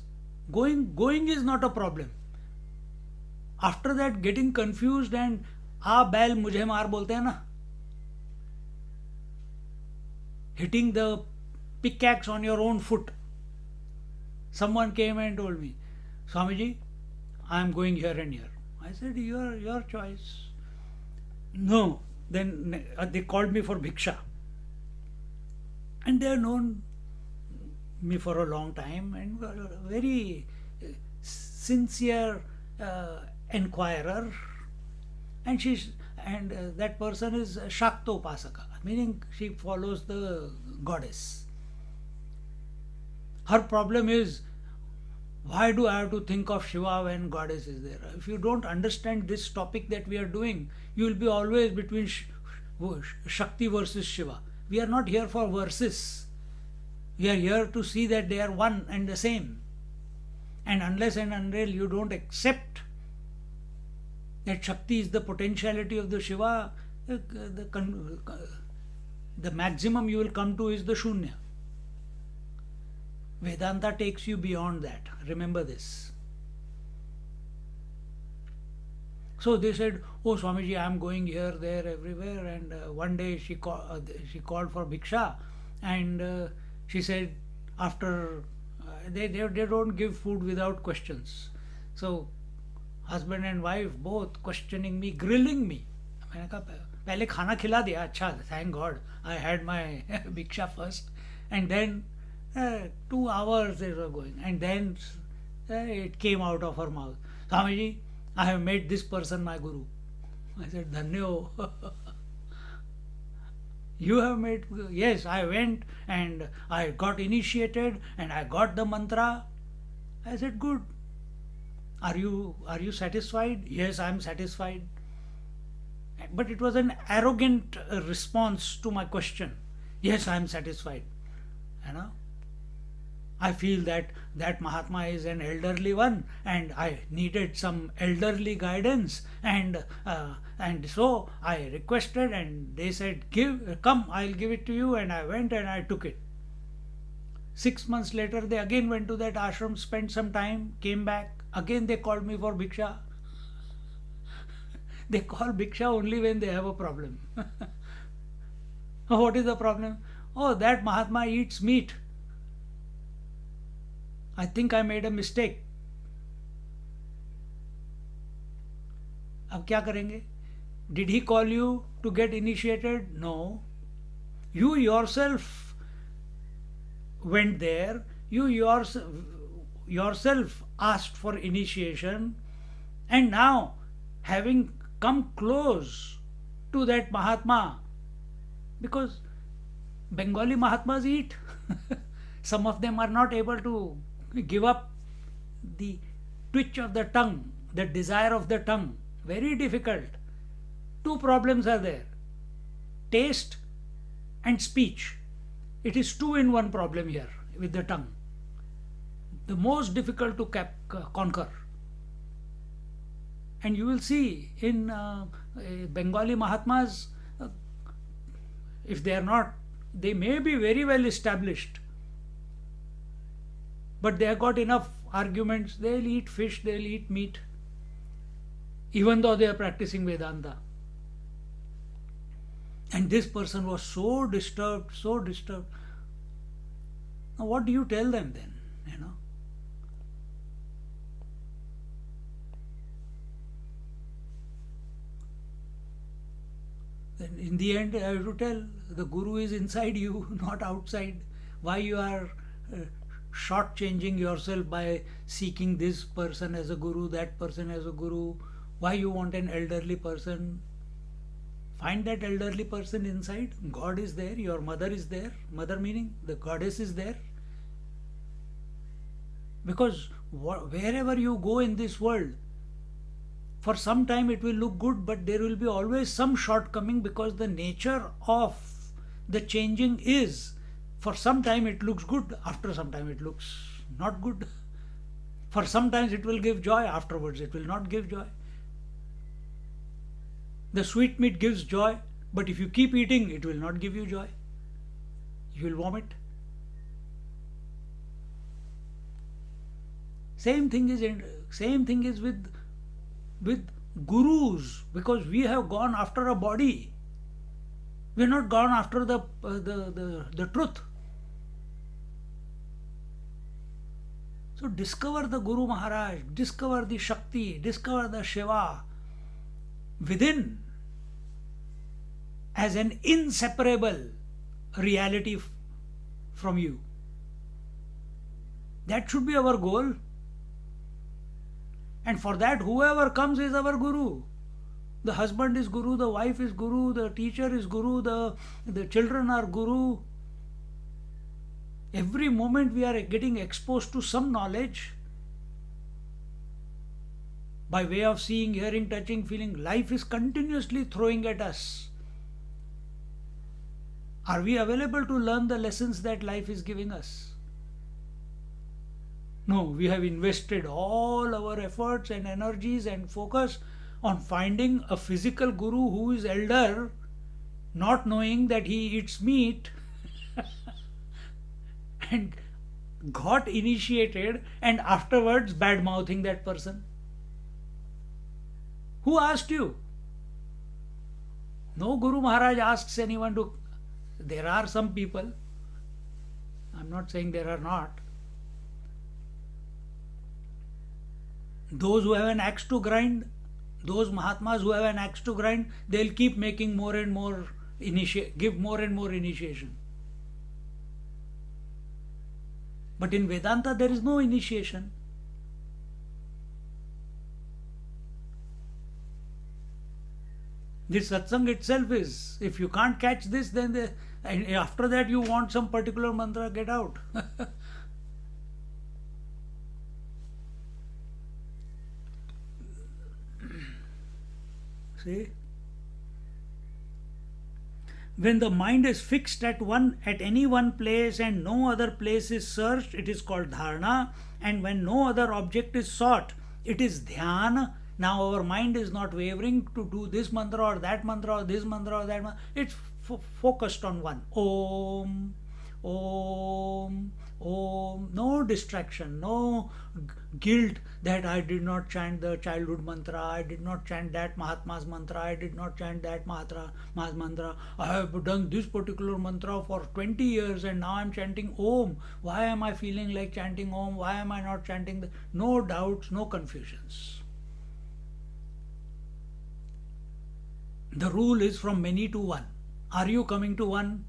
Going is not a problem. After that, getting confused and आ बैल मुझे मार बोलते हैं ना, hitting the pickaxe on your own foot. Someone came and told me, Swamiji, I am going here and here. I said, your choice. No. Then they called me for bhiksha. And they have known me for a long time and were a very sincere inquirer. And that person is Shakta Upasaka, meaning she follows the goddess. Her problem is, why do I have to think of Shiva when goddess is there? If you don't understand this topic that we are doing, you will be always between Shakti versus Shiva. We are not here for verses. We are here to see that they are one and the same. And unless and until you don't accept that Shakti is the potentiality of the Shiva, the maximum you will come to is the Shunya. Vedanta takes you beyond that. Remember this. So they said, oh Swamiji, I am going here, there, everywhere. And one day she called for bhiksha, and she said, after they don't give food without questions. So husband and wife both questioning me, grilling me. मैंने कहा पहले खाना खिला दिया, अच्छा, thank God I had my bhiksha first, and then 2 hours they were going, and then it came out of her mouth, Swamiji, I have made this person my guru. I said, Dhanyo. You have made, yes, I went and I got initiated and I got the mantra. I said, good. Are you satisfied? Yes, I am satisfied. But it was an arrogant response to my question. Yes, I am satisfied. You know, I feel that Mahatma is an elderly one, and I needed some elderly guidance, and so I requested, and they said, come, I'll give it to you, and I went and I took it. 6 months later, they again went to that ashram, spent some time, came back. Again, they called me for bhiksha. They call bhiksha only when they have a problem. What is the problem? Oh, that Mahatma eats meat. I think I made a mistake. अब क्या करेंगे? Did he call you to get initiated? No. You yourself went there. You yourself asked for initiation, and now, having come close to that Mahatma, because Bengali Mahatmas eat. Some of them are not able to give up the twitch of the tongue, the desire of the tongue. Very difficult. 2 problems are there: taste and speech. It is 2 in 1 problem here with the tongue. The most difficult to conquer. And you will see in Bengali Mahatmas, if they are not, they may be very well established, but they have got enough arguments. They'll eat fish, they'll eat meat, even though they are practicing Vedanta. And this person was so disturbed, so disturbed. Now what do you tell them then? You know? Then in the end, I have to tell, the Guru is inside you, not outside. Why you are shortchanging yourself by seeking this person as a Guru, that person as a Guru? Why you want an elderly person? Find that elderly person inside. God is there, your mother is there. Mother meaning the goddess is there. Because wherever you go in this world, for some time it will look good, but there will be always some shortcoming, because the nature of the changing is, for some time it looks good, after some time it looks not good. For sometimes it will give joy, afterwards it will not give joy. The sweet meat gives joy, but if you keep eating, it will not give you joy. You will vomit. Same thing is with gurus, because we have gone after a body. We have not gone after the truth. So discover the Guru Maharaj, discover the Shakti, discover the Shiva within as an inseparable reality from you. That should be our goal. And for that, whoever comes is our Guru. The husband is Guru, the wife is Guru, the teacher is Guru, the children are Guru. Every moment we are getting exposed to some knowledge by way of seeing, hearing, touching, feeling. Life is continuously throwing at us. Are we available to learn the lessons that life is giving us? No, we have invested all our efforts and energies and focus on finding a physical guru who is elder, not knowing that he eats meat and got initiated, and afterwards bad mouthing that person. Who asked you? No Guru Maharaj asks anyone to. There are some people, I'm not saying there are not. Those who have an axe to grind, those Mahatmas who have an axe to grind, they'll keep making more and more, give more and more initiation. But in Vedanta there is no initiation. This satsang itself is, if you can't catch this, then and after that you want some particular mantra, get out. See? When the mind is fixed at any one place and no other place is searched, it is called dharana. And when no other object is sought, it is dhyana. Now our mind is not wavering to do this mantra or that mantra or this mantra or that mantra. It's focused on one. Om, Om, Om. No distraction, no guilt that I did not chant the childhood mantra, I did not chant that Mahatma's mantra, I did not chant that Mahatma's mantra. I have done this particular mantra for 20 years and now I'm chanting Om. Why am I feeling like chanting Om? Why am I not chanting? No doubts, no confusions. The rule is from many to one. Are you coming to one?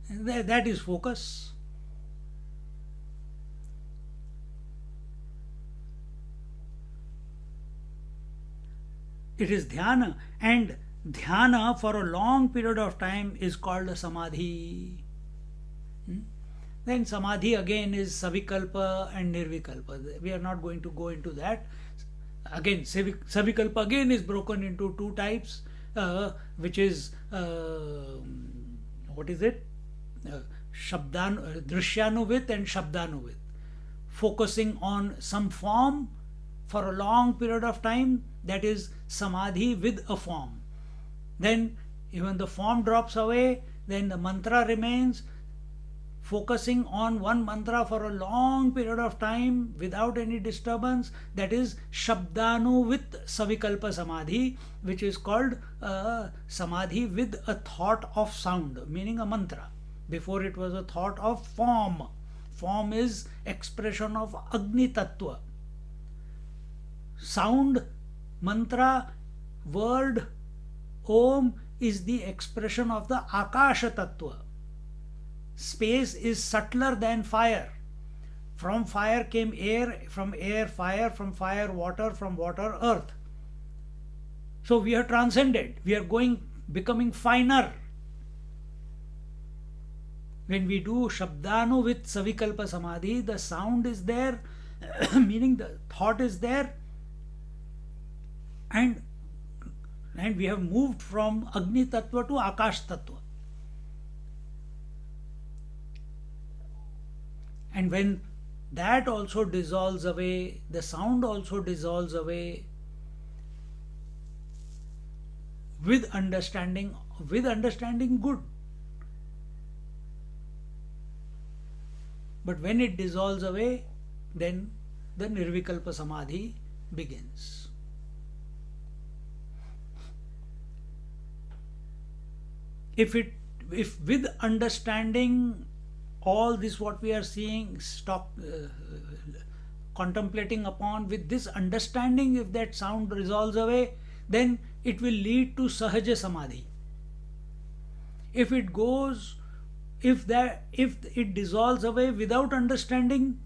That is focus. It is dhyana, and dhyana for a long period of time is called a samadhi. Then samadhi again is savikalpa and nirvikalpa. We are not going to go into that. Again, savikalpa again is broken into two types, which is what is it? Drishyanuvit and Shabdanuvit. Focusing on some form for a long period of time, that is samadhi with a form. Then even the form drops away, then the mantra remains. Focusing on one mantra for a long period of time without any disturbance, that is Shabdanu with Savikalpa Samadhi, which is called Samadhi with a thought of sound, meaning a mantra. Before it was a thought of form. Form is expression of Agni Tattva. Sound, mantra, word, Om is the expression of the Akasha Tattva. Space is subtler than fire. From fire came air, from air fire, from fire water, from water earth. So we are transcended, we are becoming finer. When we do Shabdanu with Savikalpa Samadhi, the sound is there, meaning the thought is there, and we have moved from Agni Tattva to Akash Tattva. And when that also dissolves away, the sound also dissolves away, with understanding good. But when it dissolves away, then the Nirvikalpa Samadhi begins. If with understanding all this what we are seeing, stop contemplating upon, with this understanding, if that sound dissolves away, then it will lead to Sahaja Samadhi. If it dissolves away without understanding,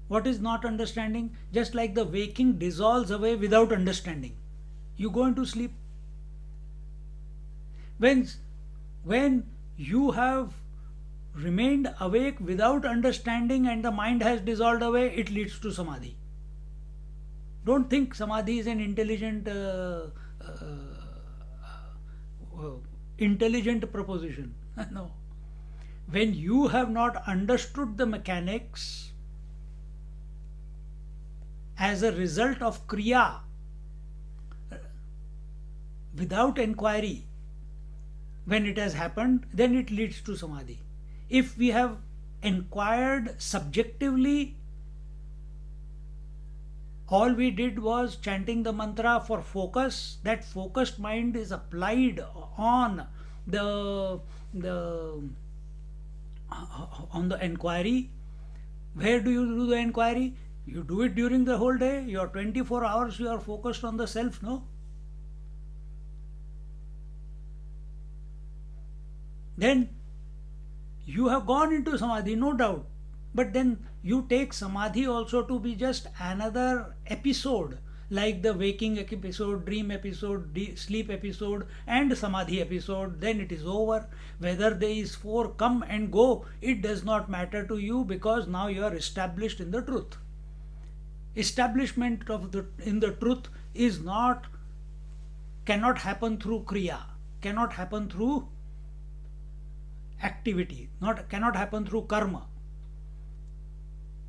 what is not understanding? Just like the waking dissolves away without understanding, you go into sleep. When you have remained awake without understanding and the mind has dissolved away, it leads to Samadhi. Don't think Samadhi is an intelligent proposition. No. When you have not understood the mechanics, as a result of Kriya, without inquiry, when it has happened, then it leads to Samadhi. If we have inquired subjectively, all we did was chanting the mantra for focus. That focused mind is applied on the inquiry. Where do you do the inquiry? You do it during the whole day. Your 24 hours you are focused on the self, no? Then you have gone into Samadhi, no doubt. But then you take Samadhi also to be just another episode, like the waking episode, dream episode, sleep episode, and Samadhi episode. Then it is over. Whether these four come and go, it does not matter to you, because now you are established in the truth. Establishment in the truth cannot happen through Kriya, cannot happen through activity, cannot happen through karma.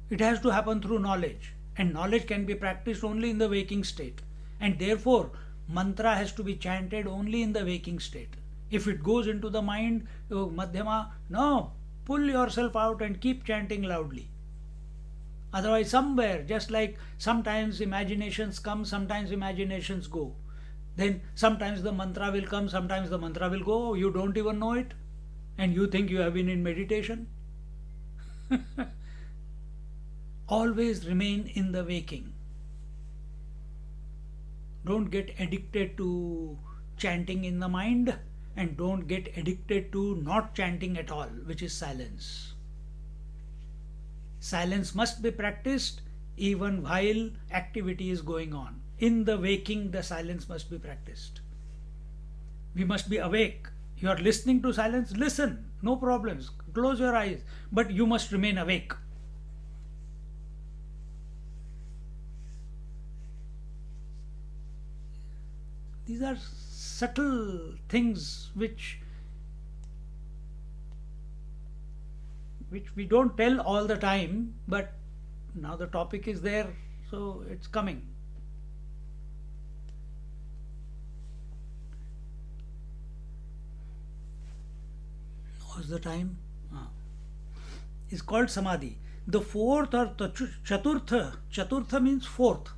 It has to happen through knowledge, and knowledge can be practiced only in the waking state, and therefore mantra has to be chanted only in the waking state. If it goes into the mind, Madhyama, no, pull yourself out and keep chanting loudly. Otherwise, somewhere, just like sometimes imaginations come, sometimes imaginations go. Then sometimes the mantra will come, sometimes the mantra will go, you don't even know it, and you think you have been in meditation. Always remain in the waking. Don't get addicted to chanting in the mind, and don't get addicted to not chanting at all, which is silence. Silence must be practiced even while activity is going on. In the waking, the silence must be practiced. We must be awake. You are listening to silence, listen, no problems. Close your eyes, but you must remain awake. These are subtle things which we don't tell all the time, but now the topic is there, so it's coming. What's the time? It's called Samadhi. The fourth or Chaturtha means fourth.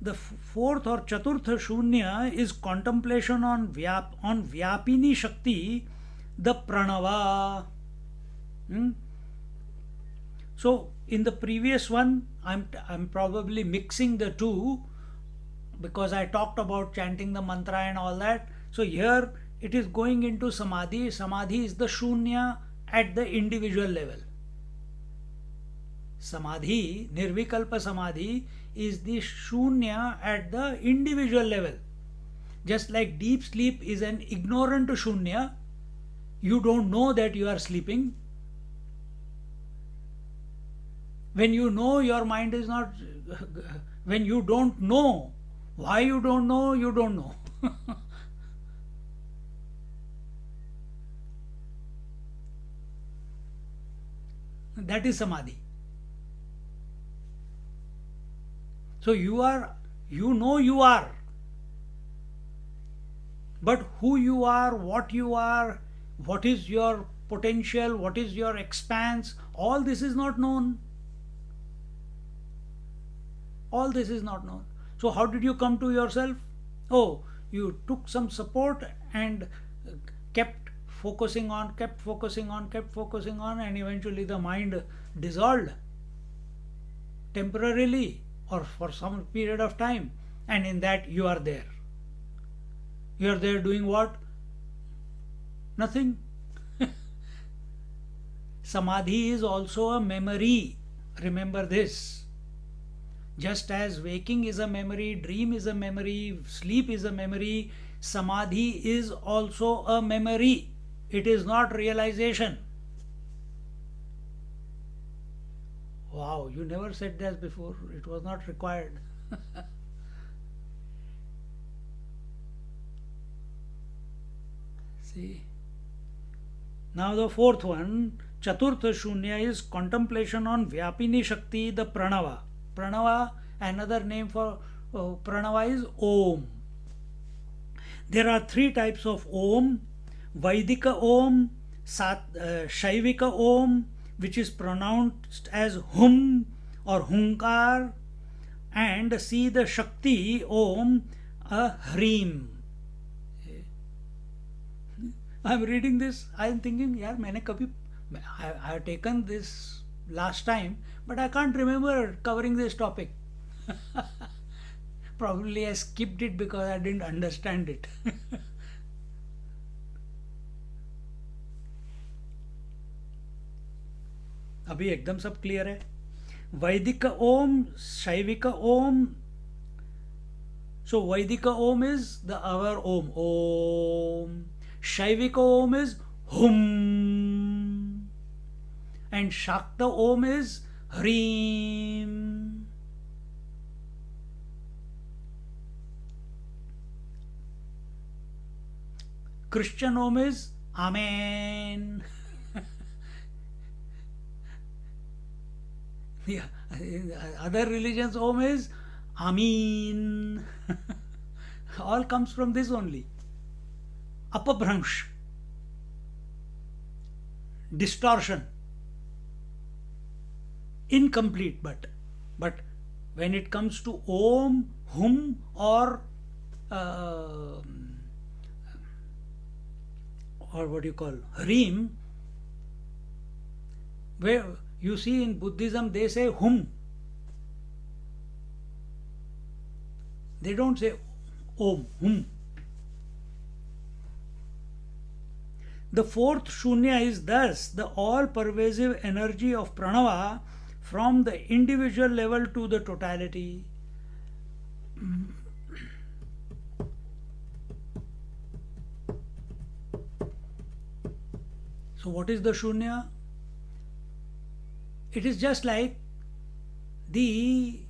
The fourth or Chaturtha Shunya is contemplation on Vyapini Shakti, the Pranava. So in the previous one, I'm probably mixing the two, because I talked about chanting the mantra and all that. So here it is going into Samadhi. Samadhi is the Shunya at the individual level. Samadhi, Nirvikalpa Samadhi, is the Shunya at the individual level. Just like deep sleep is an ignorant Shunya, you don't know that you are sleeping. When you know your mind is not, when you don't know, why you don't know, you don't know. That is Samadhi. So you know you are, but who you are, what is your potential, what is your expanse, all this is not known. All this is not known. So how did you come to yourself? Oh, you took some support and kept focusing on, and eventually the mind dissolved temporarily or for some period of time, and in that you are there. You are there doing what? Nothing. Samadhi is also a memory. Remember this. Just as waking is a memory, dream is a memory, sleep is a memory, Samadhi is also a memory. It is not realization. Wow, you never said that before. It was not required. See. Now the fourth one, Chaturtha Shunya, is contemplation on Vyapini Shakti, the Pranava. Pranava, another name for Pranava is Om. There are three types of Om: Vaidika Om, Shaivika Om, which is pronounced as Hum or Hunkar, and see the Shakti Om, a Hrim. I am reading this, I am thinking, yaar, I have taken this last time, but I can't remember covering this topic. Probably I skipped it because I didn't understand it. अभी एकदम सब clear है. वैदिक ओम, शैविक ओम. So Vaidika Om is our Om. Om. Shaivika Om is Hum. And Shakta Om is Hrim. Christian Om is Amen. Yeah. Other religions Om is Amin. All comes from this only. Apabhransh. Distortion. Incomplete, but when it comes to Om, Hum, or what do you call Hrim, where you see in Buddhism they say Hum, they don't say Om, Hum. The fourth Shunya is thus the all-pervasive energy of Pranava from the individual level to the totality. So what is the Shunya? It is just like the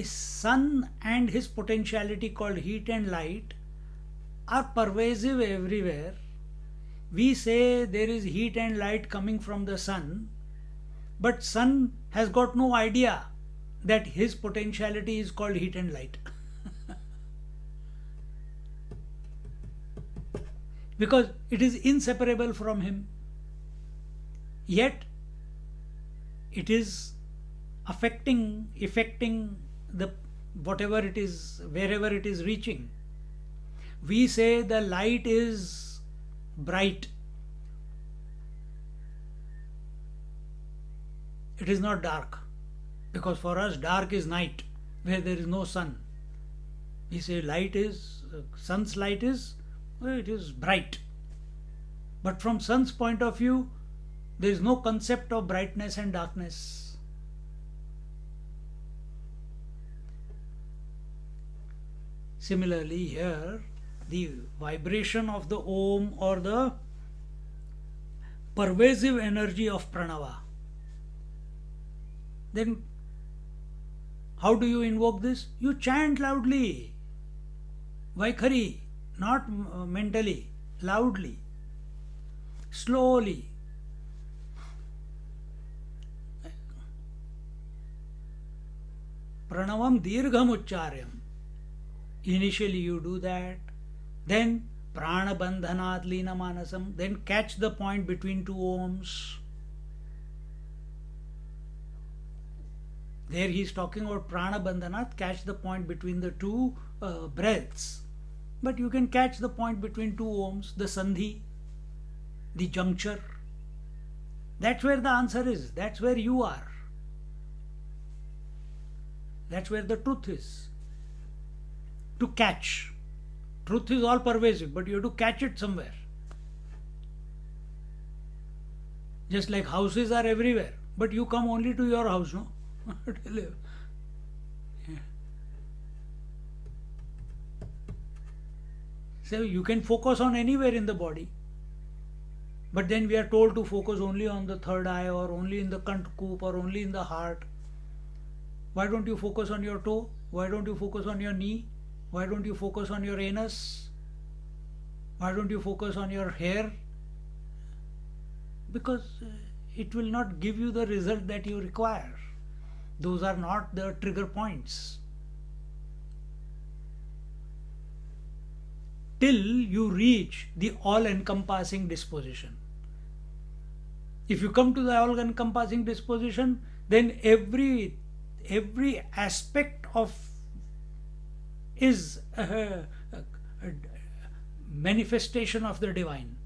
sun and his potentiality called heat and light are pervasive everywhere. We say there is heat and light coming from the sun, but sun has got no idea that his potentiality is called heat and light. Because it is inseparable from him. Yet it is affecting the whatever it is, wherever it is reaching. We say the light is bright. It is not dark, because for us dark is night where there is no sun. We say light is, sun's light is, well, it is bright. But from sun's point of view, there is no concept of brightness and darkness. Similarly, here the vibration of the Om or the pervasive energy of Pranava. Then how do you invoke this? You chant loudly. Vaikhari, not mentally, loudly, slowly. Pranavam dirgham uccharyam. Initially you do that. Then prana bandhanat lina manasam. Then catch the point between two ohms. There he is talking about prana bandhanat, catch the point between the two breaths. But you can catch the point between two ohms, the sandhi, the juncture. That's where the answer is. That's where you are. That's where the truth is. To catch. Truth is all pervasive, but you have to catch it somewhere. Just like houses are everywhere, but you come only to your house, no? To live. Yeah. So you can focus on anywhere in the body, but then we are told to focus only on the third eye or only in the Kantkup or only in the heart. Why don't you focus on your toe? Why don't you focus on your knee? Why don't you focus on your anus? Why don't you focus on your hair? Because it will not give you the result that you require. Those are not the trigger points. Till you reach the all-encompassing disposition. If you come to the all-encompassing disposition, then every aspect of is a manifestation of the divine.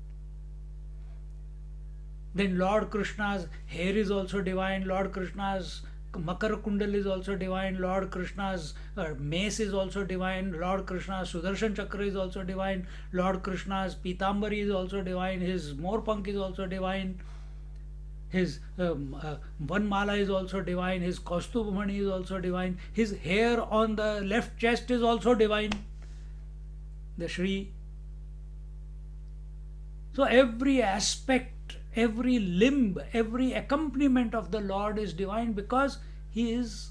Then Lord Krishna's hair is also divine, Lord Krishna's Makar Kundal is also divine, Lord Krishna's mace is also divine, Lord Krishna's Sudarshan Chakra is also divine, Lord Krishna's Pitambari is also divine, his Morpank is also divine, his one mala is also divine, his Kaustubhamani is also divine, his hair on the left chest is also divine, the Shri. So every aspect, every limb, every accompaniment of the Lord is divine because he is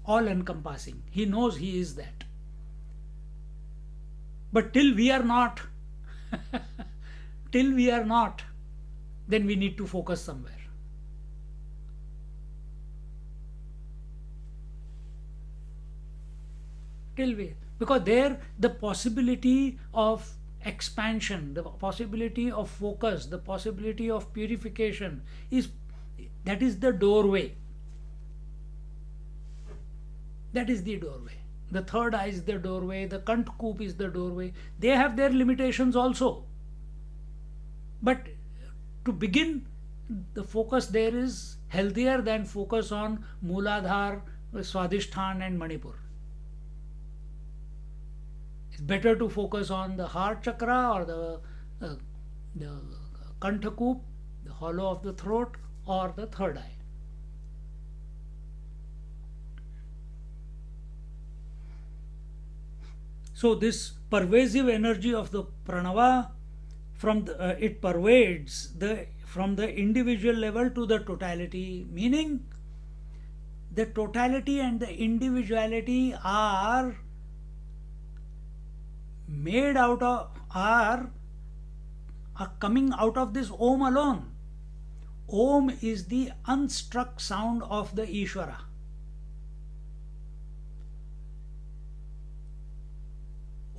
all encompassing. He knows he is that. But till we are not, till we are not, then we need to focus somewhere. Till we, because there the possibility of expansion, the possibility of focus, the possibility of purification is, that is the doorway. That is the doorway. The third eye is the doorway, the Kantkup is the doorway. They have their limitations also. But to begin, the focus there is healthier than focus on Mooladhar, Swadhisthana and Manipur. It's better to focus on the heart chakra or the Kanthakup, the hollow of the throat, or the third eye. So this pervasive energy of the pranava, it pervades from the individual level to the totality, meaning the totality and the individuality are made out of, are coming out of this Om alone. Om is the unstruck sound of the Ishvara.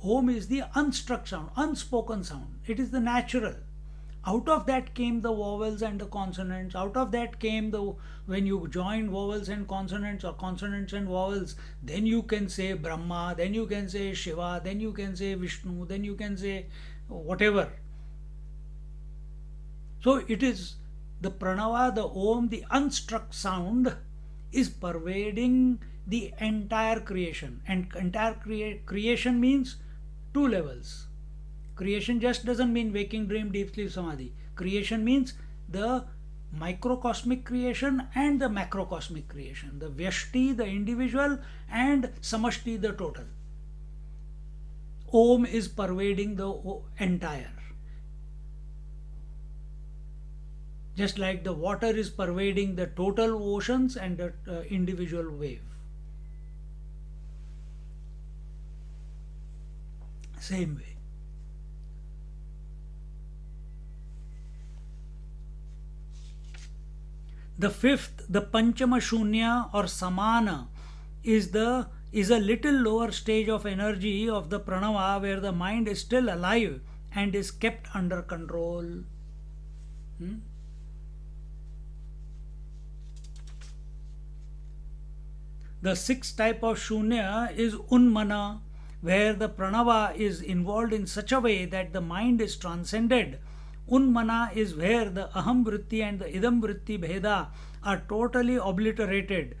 Om is the unstruck sound, unspoken sound. It is the natural. Out of that came the vowels and the consonants. Out of that came the, when you join vowels and consonants or consonants and vowels, then you can say Brahma, then you can say Shiva, then you can say Vishnu, then you can say whatever. So it is the pranava, the Om, the unstruck sound is pervading the entire creation. And entire creation means two levels. Creation just doesn't mean waking dream, deep sleep, samadhi. Creation means the microcosmic creation and the macrocosmic creation. The Vyashti, the individual, and Samashti, the total. Om is pervading the entire. Just like the water is pervading the total oceans and the individual wave. Same way. The fifth, the Panchama Shunya or Samana, is a little lower stage of energy of the pranava where the mind is still alive and is kept under control. The sixth type of Shunya is Unmana, where the pranava is involved in such a way that the mind is transcended. Unmana is where the aham vritti and the idam vritti bheda are totally obliterated.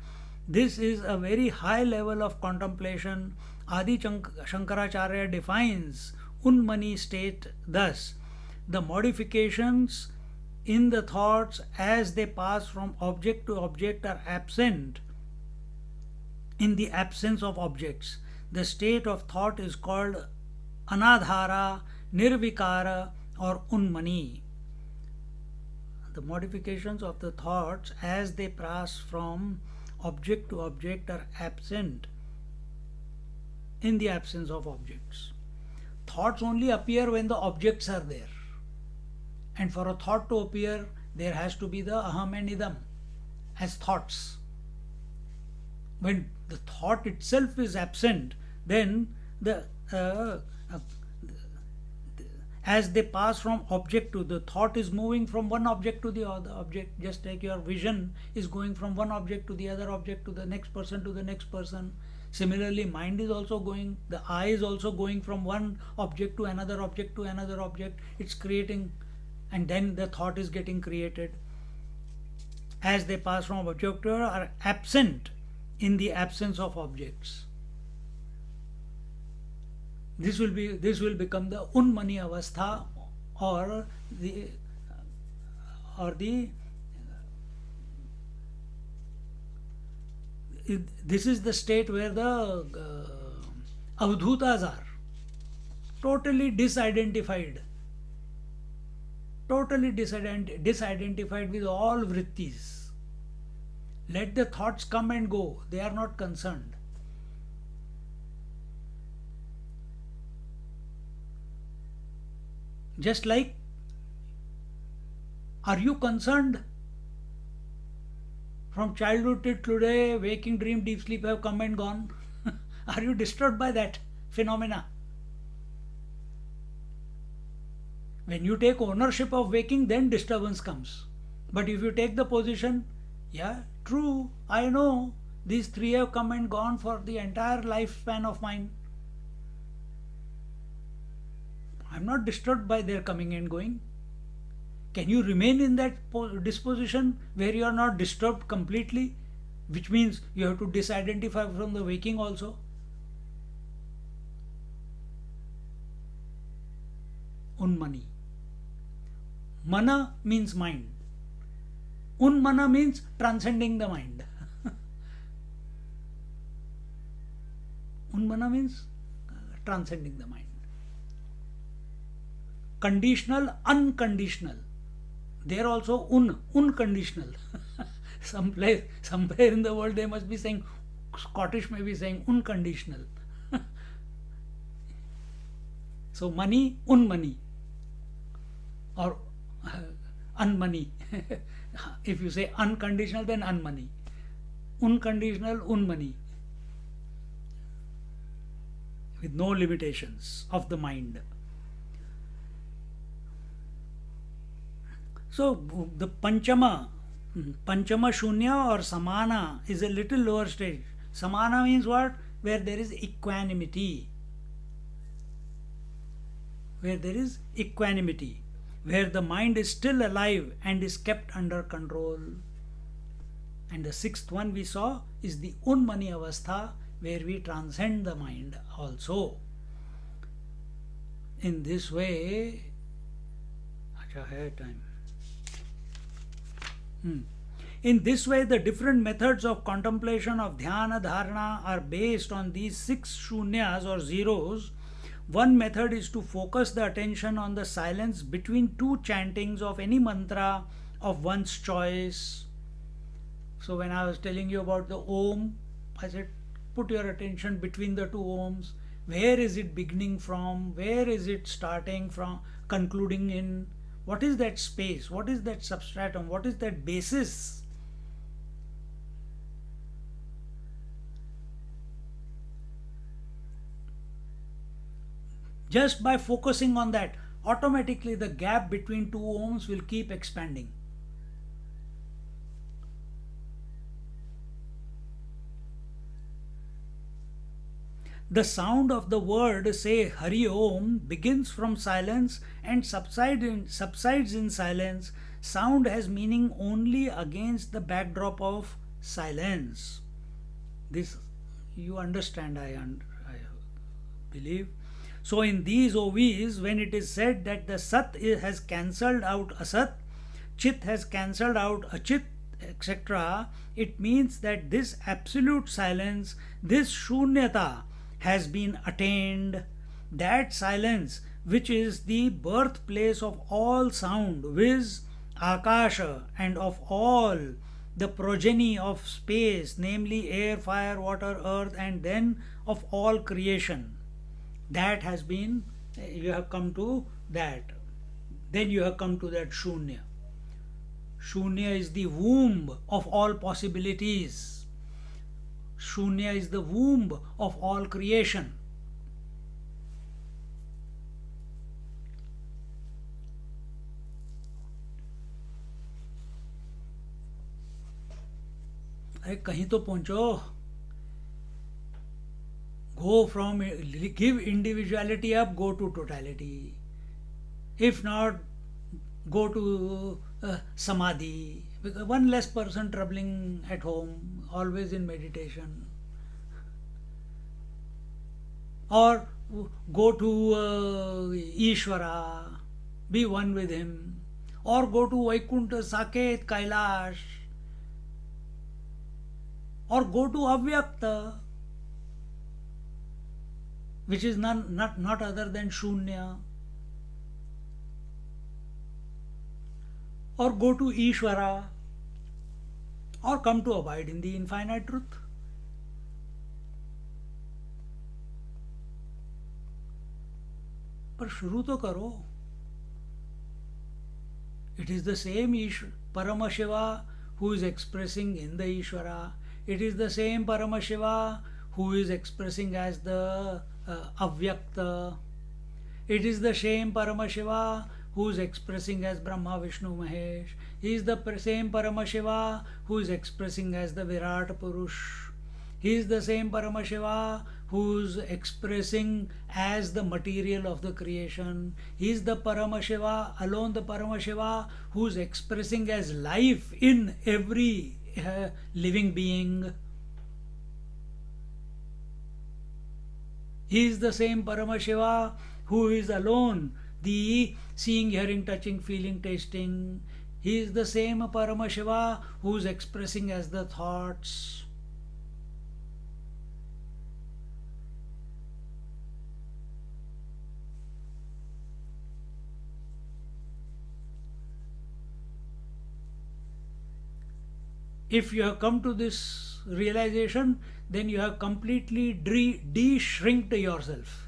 This is a very high level of contemplation. Adi Shankaracharya defines Unmani state thus: the modifications in the thoughts as they pass from object to object are absent in the absence of objects. The state of thought is called Anadhara, Nirvikara, or Unmani. The modifications of the thoughts as they pass from object to object are absent in the absence of objects. Thoughts only appear when the objects are there. And for a thought to appear, there has to be the aham and idam as thoughts. When the thought itself is absent, then as they pass from object to, the thought is moving from one object to the other object, just like your vision is going from one object to the other object, to the next person to the next person. Similarly, mind is also going, the eye is also going from one object to another object to another object. It's creating, and then the thought is getting created. As they pass from object to other, are absent in the absence of objects. This will become the Unmani Avastha, or this is the state where the Avdhutas are totally disidentified with all vrittis. Let the thoughts come and go, they are not concerned. Just like, are you concerned? From childhood till today, waking, dream, deep sleep have come and gone. Are you disturbed by that phenomena? When you take ownership of waking, then disturbance comes. But if you take the position, yeah, true, I know, these three have come and gone for the entire lifespan of mine. I'm not disturbed by their coming and going. Can you remain in that disposition where you are not disturbed completely? Which means you have to disidentify from the waking also. Unmani. Mana means mind. Unmana means transcending the mind. Unmana means transcending the mind. Conditional, unconditional. There also unconditional. Somewhere in the world they must be saying, Scottish may be saying unconditional. So money, unmoney, or unmoney. If you say unconditional, then unmoney. Unconditional, unmoney. With no limitations of the mind. So the Panchama Shunya or Samana is a little lower stage. Samana means what? Where there is equanimity. Where there is equanimity. Where the mind is still alive and is kept under control. And the sixth one we saw is the Unmani Avastha, where we transcend the mind also. In this way, in this way, the different methods of contemplation of dhyana dharana are based on these six shunyas or zeros, One method is to focus the attention on the silence between two chantings of any mantra of one's choice. So when I was telling you about the Om, I said put your attention between the two Oms. Where is it beginning from? Where is it starting from? Concluding in? What is that space? What is that substratum? What is that basis? Just by focusing on that, automatically the gap between two Oms will keep expanding. The sound of the word, say Hari Om, begins from silence and subsides in silence. Sound has meaning only against the backdrop of silence. This you understand, I believe. So in these OVs, when it is said that the Sat has cancelled out Asat, Chit has cancelled out Achit, etc., it means that this absolute silence, this Shunyata, has been attained. That silence, which is the birthplace of all sound, viz. Akasha, and of all the progeny of space, namely air, fire, water, earth, and then of all creation. That has been, you have come to that. Then you have come to that Shunya. Shunya is the womb of all possibilities. Shunya is the womb of all creation. अरे कहीं तो पहुंचो. Go from, give individuality up, go to totality. If not, go to samadhi. Because one less person troubling at home, always in meditation. Or go to Ishvara, be one with him. Or go to Vaikuntha, Saket, Kailash. Or go to Avyakta, which is not other than Shunya. Or go to Ishvara, or come to abide in the infinite truth. पर शुरू तो करो. It is the same Paramashiva who is expressing in the Ishvara. It is the same Paramashiva who is expressing as the Avyakta. It is the same Paramashiva who is expressing as Brahma, Vishnu, Mahesh. He is the same Paramashiva who is expressing as the Virat Purush. He is the same Paramashiva who is expressing as the material of the creation. He is the Paramashiva, alone the Paramashiva, who is expressing as life in every living being. He is the same Paramashiva who is alone the seeing, hearing, touching, feeling, tasting. He is the same Paramashiva who is expressing as the thoughts. If you have come to this realization, then you have completely de-shrinked yourself.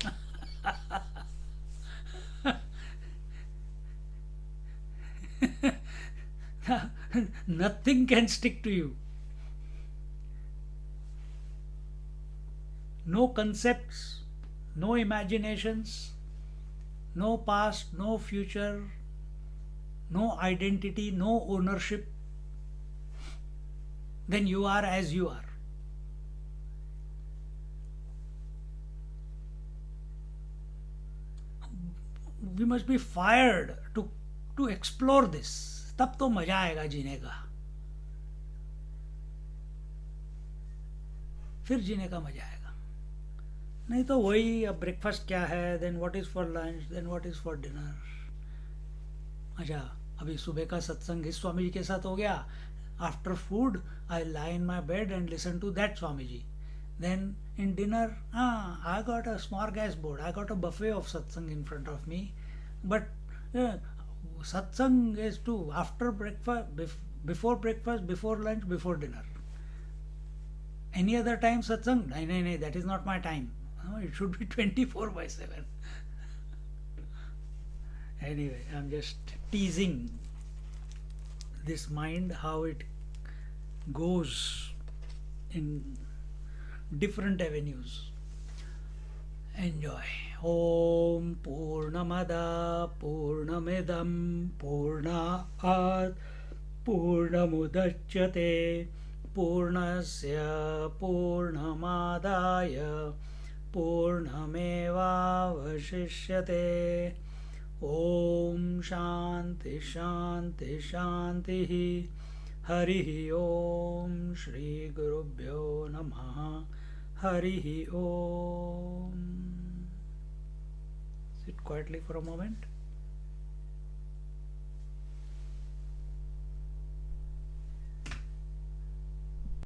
Nothing can stick to you. No concepts, no imaginations, no past, no future, no identity, no ownership. Then you are as you are. We must be fired to explore this. तब तो मजा आएगा जीने का. फिर जीने का मजा आएगा. नहीं तो वही अब ब्रेकफास्ट क्या है, then what is for lunch, then what is for dinner. अच्छा अभी सुबह का सत्संग इस स्वामी जी के साथ हो गया. After food, I lie in my bed and listen to that Swamiji. Then in dinner, I got a smorgasbord. I got a buffet of satsang in front of me. But uh, satsang is too after breakfast, before breakfast, before lunch, before dinner. Any other time satsang? No, no, no, that is not my time. No, it should be 24 by 7. Anyway, I'm just teasing this mind how it goes in different avenues. Enjoy. Om Purnamada Purnamidam Purnaat Purnamudachyate Purnasya Purnamadaya Purnamevavashishyate. Om Shanti Shanti Shanti. Harihi Om Shri Gurubhyo Namaha. Harihi Om. Sit quietly for a moment.